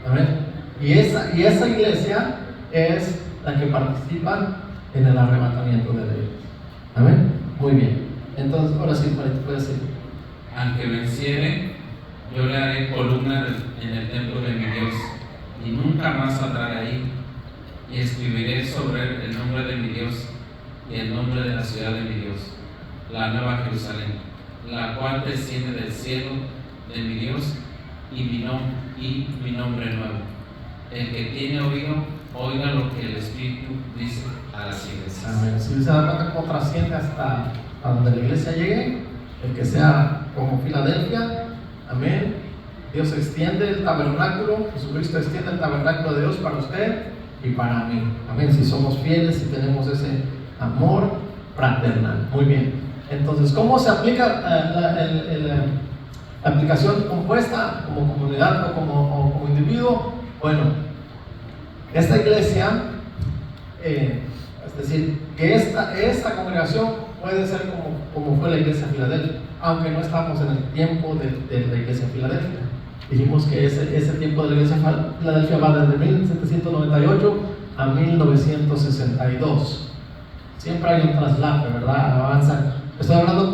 Amén. Y esa iglesia es la que participa en el arrebatamiento de la iglesia. Amén. Muy bien. Entonces, ahora sí, puedes decir. Aunque venciere, yo le haré columna en el templo de mi Dios, y nunca más saldrá de ahí. Y escribiré sobre él el nombre de mi Dios y el nombre de la ciudad de mi Dios, la nueva Jerusalén, la cual desciende del cielo de mi Dios, y mi nombre nuevo. El que tiene oído, oiga lo que el Espíritu dice a las iglesias. Amén. Si se da cuenta cómo trasciende hasta donde la iglesia llegue, el que sea como Filadelfia. Amén. Dios extiende el tabernáculo, Jesucristo extiende el tabernáculo de Dios para usted y para mí. Amén. Si somos fieles y tenemos ese amor fraternal. Muy bien. Entonces, ¿cómo se aplica la aplicación compuesta como comunidad o como individuo? Bueno, esta iglesia, es decir, que esta congregación puede ser como fue la iglesia de Filadelfia, aunque no estamos en el tiempo de la iglesia de Filadelfia. Dijimos que ese tiempo de la iglesia de Filadelfia va desde 1798 a 1962. Siempre hay un traslape, ¿verdad? Avanza. Estoy hablando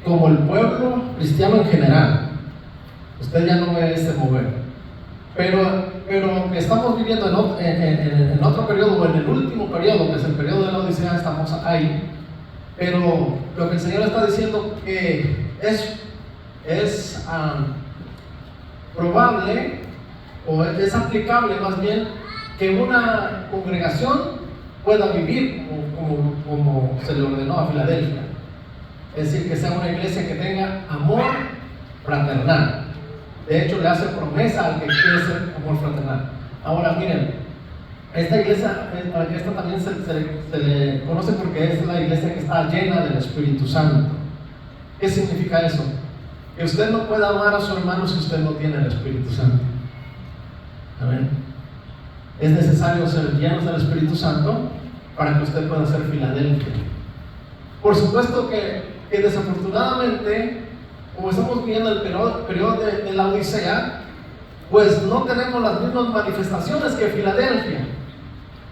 como el pueblo cristiano en general. Usted ya no ve ese mover. Pero estamos viviendo en otro periodo, o en el último periodo, que es el periodo de la Odisea, estamos ahí. Pero lo que el Señor está diciendo que es probable, o es aplicable más bien, que una congregación pueda vivir como se le ordenó a Filadelfia. Es decir, que sea una iglesia que tenga amor fraternal. De hecho, le hace promesa al que quiere ser amor fraternal. Ahora, miren, esta iglesia, esta también se le conoce porque es la iglesia que está llena del Espíritu Santo. ¿Qué significa eso? Que usted no puede amar a su hermano si usted no tiene el Espíritu Santo. Amén. Es necesario ser llenos del Espíritu Santo para que usted pueda ser Filadelfia. Por supuesto que desafortunadamente, como estamos viviendo el periodo de la Odisea, pues no tenemos las mismas manifestaciones que Filadelfia,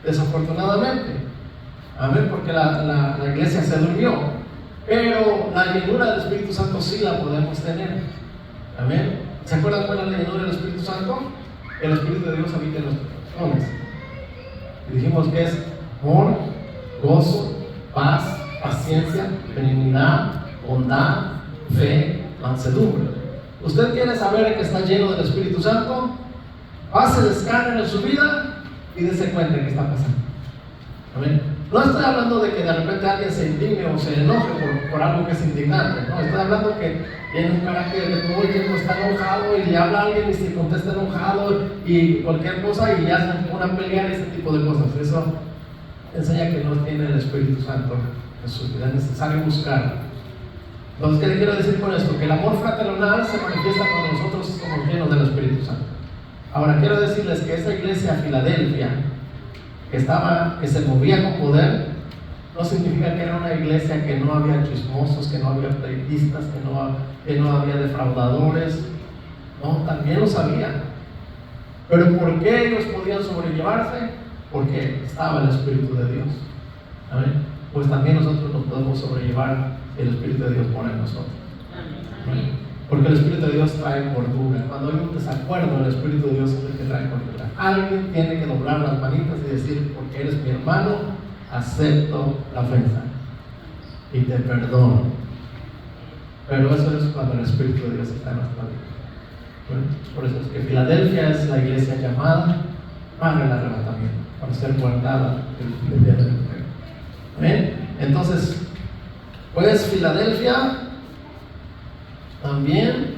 desafortunadamente. Amén, porque la iglesia se durmió. Pero la llenura del Espíritu Santo sí la podemos tener. Amén. ¿Se acuerdan cuál es la llenura del Espíritu Santo? El Espíritu de Dios habita en nuestros corazones. Y dijimos que es amor, gozo, paz, paciencia, benignidad, bondad, fe, mansedumbre. ¿Usted quiere saber que está lleno del Espíritu Santo? Pase el escáner en su vida y dése cuenta que está pasando. Amén. No estoy hablando de que de repente alguien se indigne o se enoje por algo que es indignante. No, estoy hablando que tiene un carácter que todo el tiempo está enojado y le habla a alguien y se contesta enojado y cualquier cosa y ya se pone a pelear y ese tipo de cosas. Eso enseña que no tiene el Espíritu Santo en su vida. Es necesario buscarlo. Entonces, ¿qué le quiero decir con esto? Que el amor fraternal se manifiesta cuando nosotros somos llenos del Espíritu Santo. Ahora, quiero decirles que esa iglesia Filadelfia, que se movía con poder, no significa que era una iglesia que no había chismosos, que no había pleitistas, que no había defraudadores. No, también los había. Pero ¿por qué ellos podían sobrellevarse? Porque estaba el Espíritu de Dios. ¿Amén? Pues también nosotros nos podemos sobrellevar si el Espíritu de Dios pone en nosotros. ¿Amén? Porque el Espíritu de Dios trae cordura. Cuando hay un desacuerdo, el Espíritu de Dios es el que trae cordura. Alguien tiene que doblar las manitas y decir: porque eres mi hermano, acepto la ofensa y te perdono. Pero eso es cuando el Espíritu de Dios está en nuestra vida. Bueno, por eso es que Filadelfia es la iglesia llamada para el arrebatamiento, para ser guardada el día del entrega. ¿Amén? Entonces, pues Filadelfia también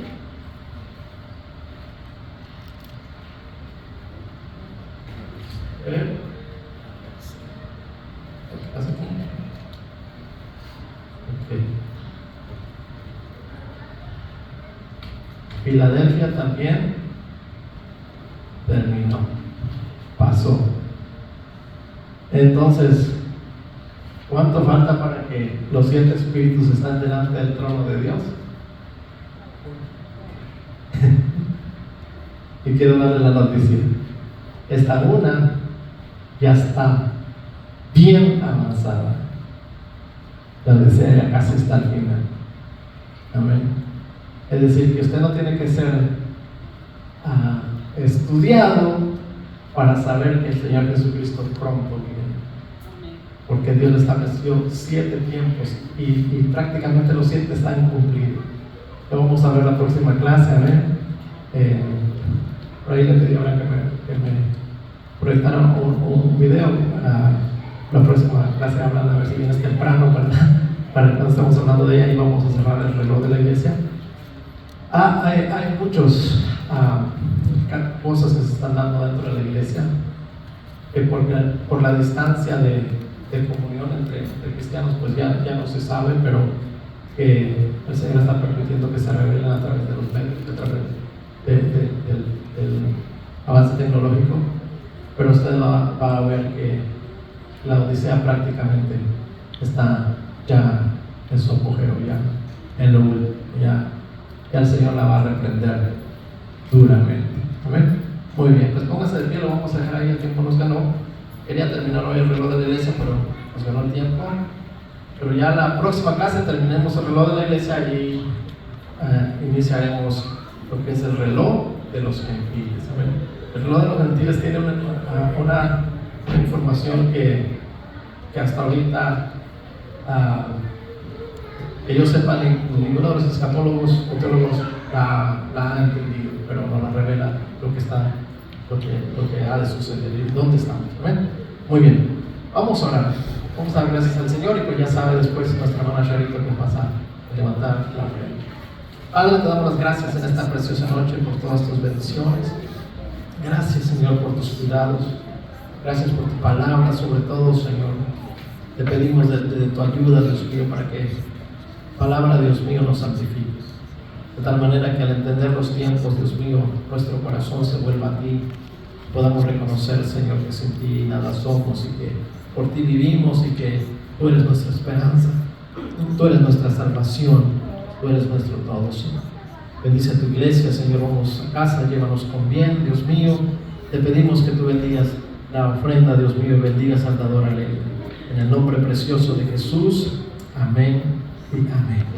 ¿qué pasa aquí? Okay. Filadelfia también terminó, pasó. Entonces, ¿cuánto falta para que los 7 espíritus estén delante del trono de Dios? Y quiero darle la noticia. Esta luna ya está bien avanzada. La odisea ya casi está al final. Amén. Es decir, que usted no tiene que ser estudiado para saber que el Señor Jesucristo pronto viene. Porque Dios estableció 7 tiempos y prácticamente los 7 están cumplidos. Lo vamos a ver la próxima clase. Amén. Por ahí le pedí ahora que me proyectaron un video. La próxima clase hablan a ver si vienes temprano, ¿verdad? Para cuando estamos hablando de ella y vamos a cerrar el reloj de la iglesia. Hay muchas cosas que se están dando dentro de la iglesia que por la distancia de comunión entre cristianos pues ya no se sabe, pero el Señor está permitiendo que se revelen a través de los medios, a través del avance tecnológico. Pero usted va a ver que la odisea prácticamente está ya en su apogeo, ya en lo último, ya el Señor la va a reprender duramente. ¿Amén? Muy bien, pues póngase de pie, lo vamos a dejar ahí, el tiempo nos ganó. Quería terminar hoy el reloj de la iglesia, pero nos ganó el tiempo. Pero ya la próxima clase terminemos el reloj de la iglesia y iniciaremos lo que es el reloj de los gentiles. ¿Amén? El reloj de los gentiles tiene una información que hasta ahorita que yo sepa, ninguno de los escatólogos o teólogos la ha entendido, pero nos la revela lo que ha de suceder y dónde estamos. ¿Amén? Muy bien, vamos a orar. Vamos a dar gracias al Señor y pues ya sabe después nuestra hermana Sharita que pasa a levantar la fe. Padre, te damos las gracias en esta preciosa noche por todas tus bendiciones. Gracias, Señor, por tus cuidados. Gracias por tu palabra, sobre todo, Señor. Te pedimos de tu ayuda, Dios mío, para que palabra, Dios mío, nos santifique. De tal manera que al entender los tiempos, Dios mío, nuestro corazón se vuelva a ti. Podamos reconocer, Señor, que sin ti nada somos y que por ti vivimos y que tú eres nuestra esperanza. Tú eres nuestra salvación. Tú eres nuestro todo, Señor. Bendice a tu iglesia, Señor. Vamos a casa, llévanos con bien, Dios mío. Te pedimos que tú bendigas la ofrenda, Dios mío, y bendigas al dador alegre. En el nombre precioso de Jesús. Amén y amén.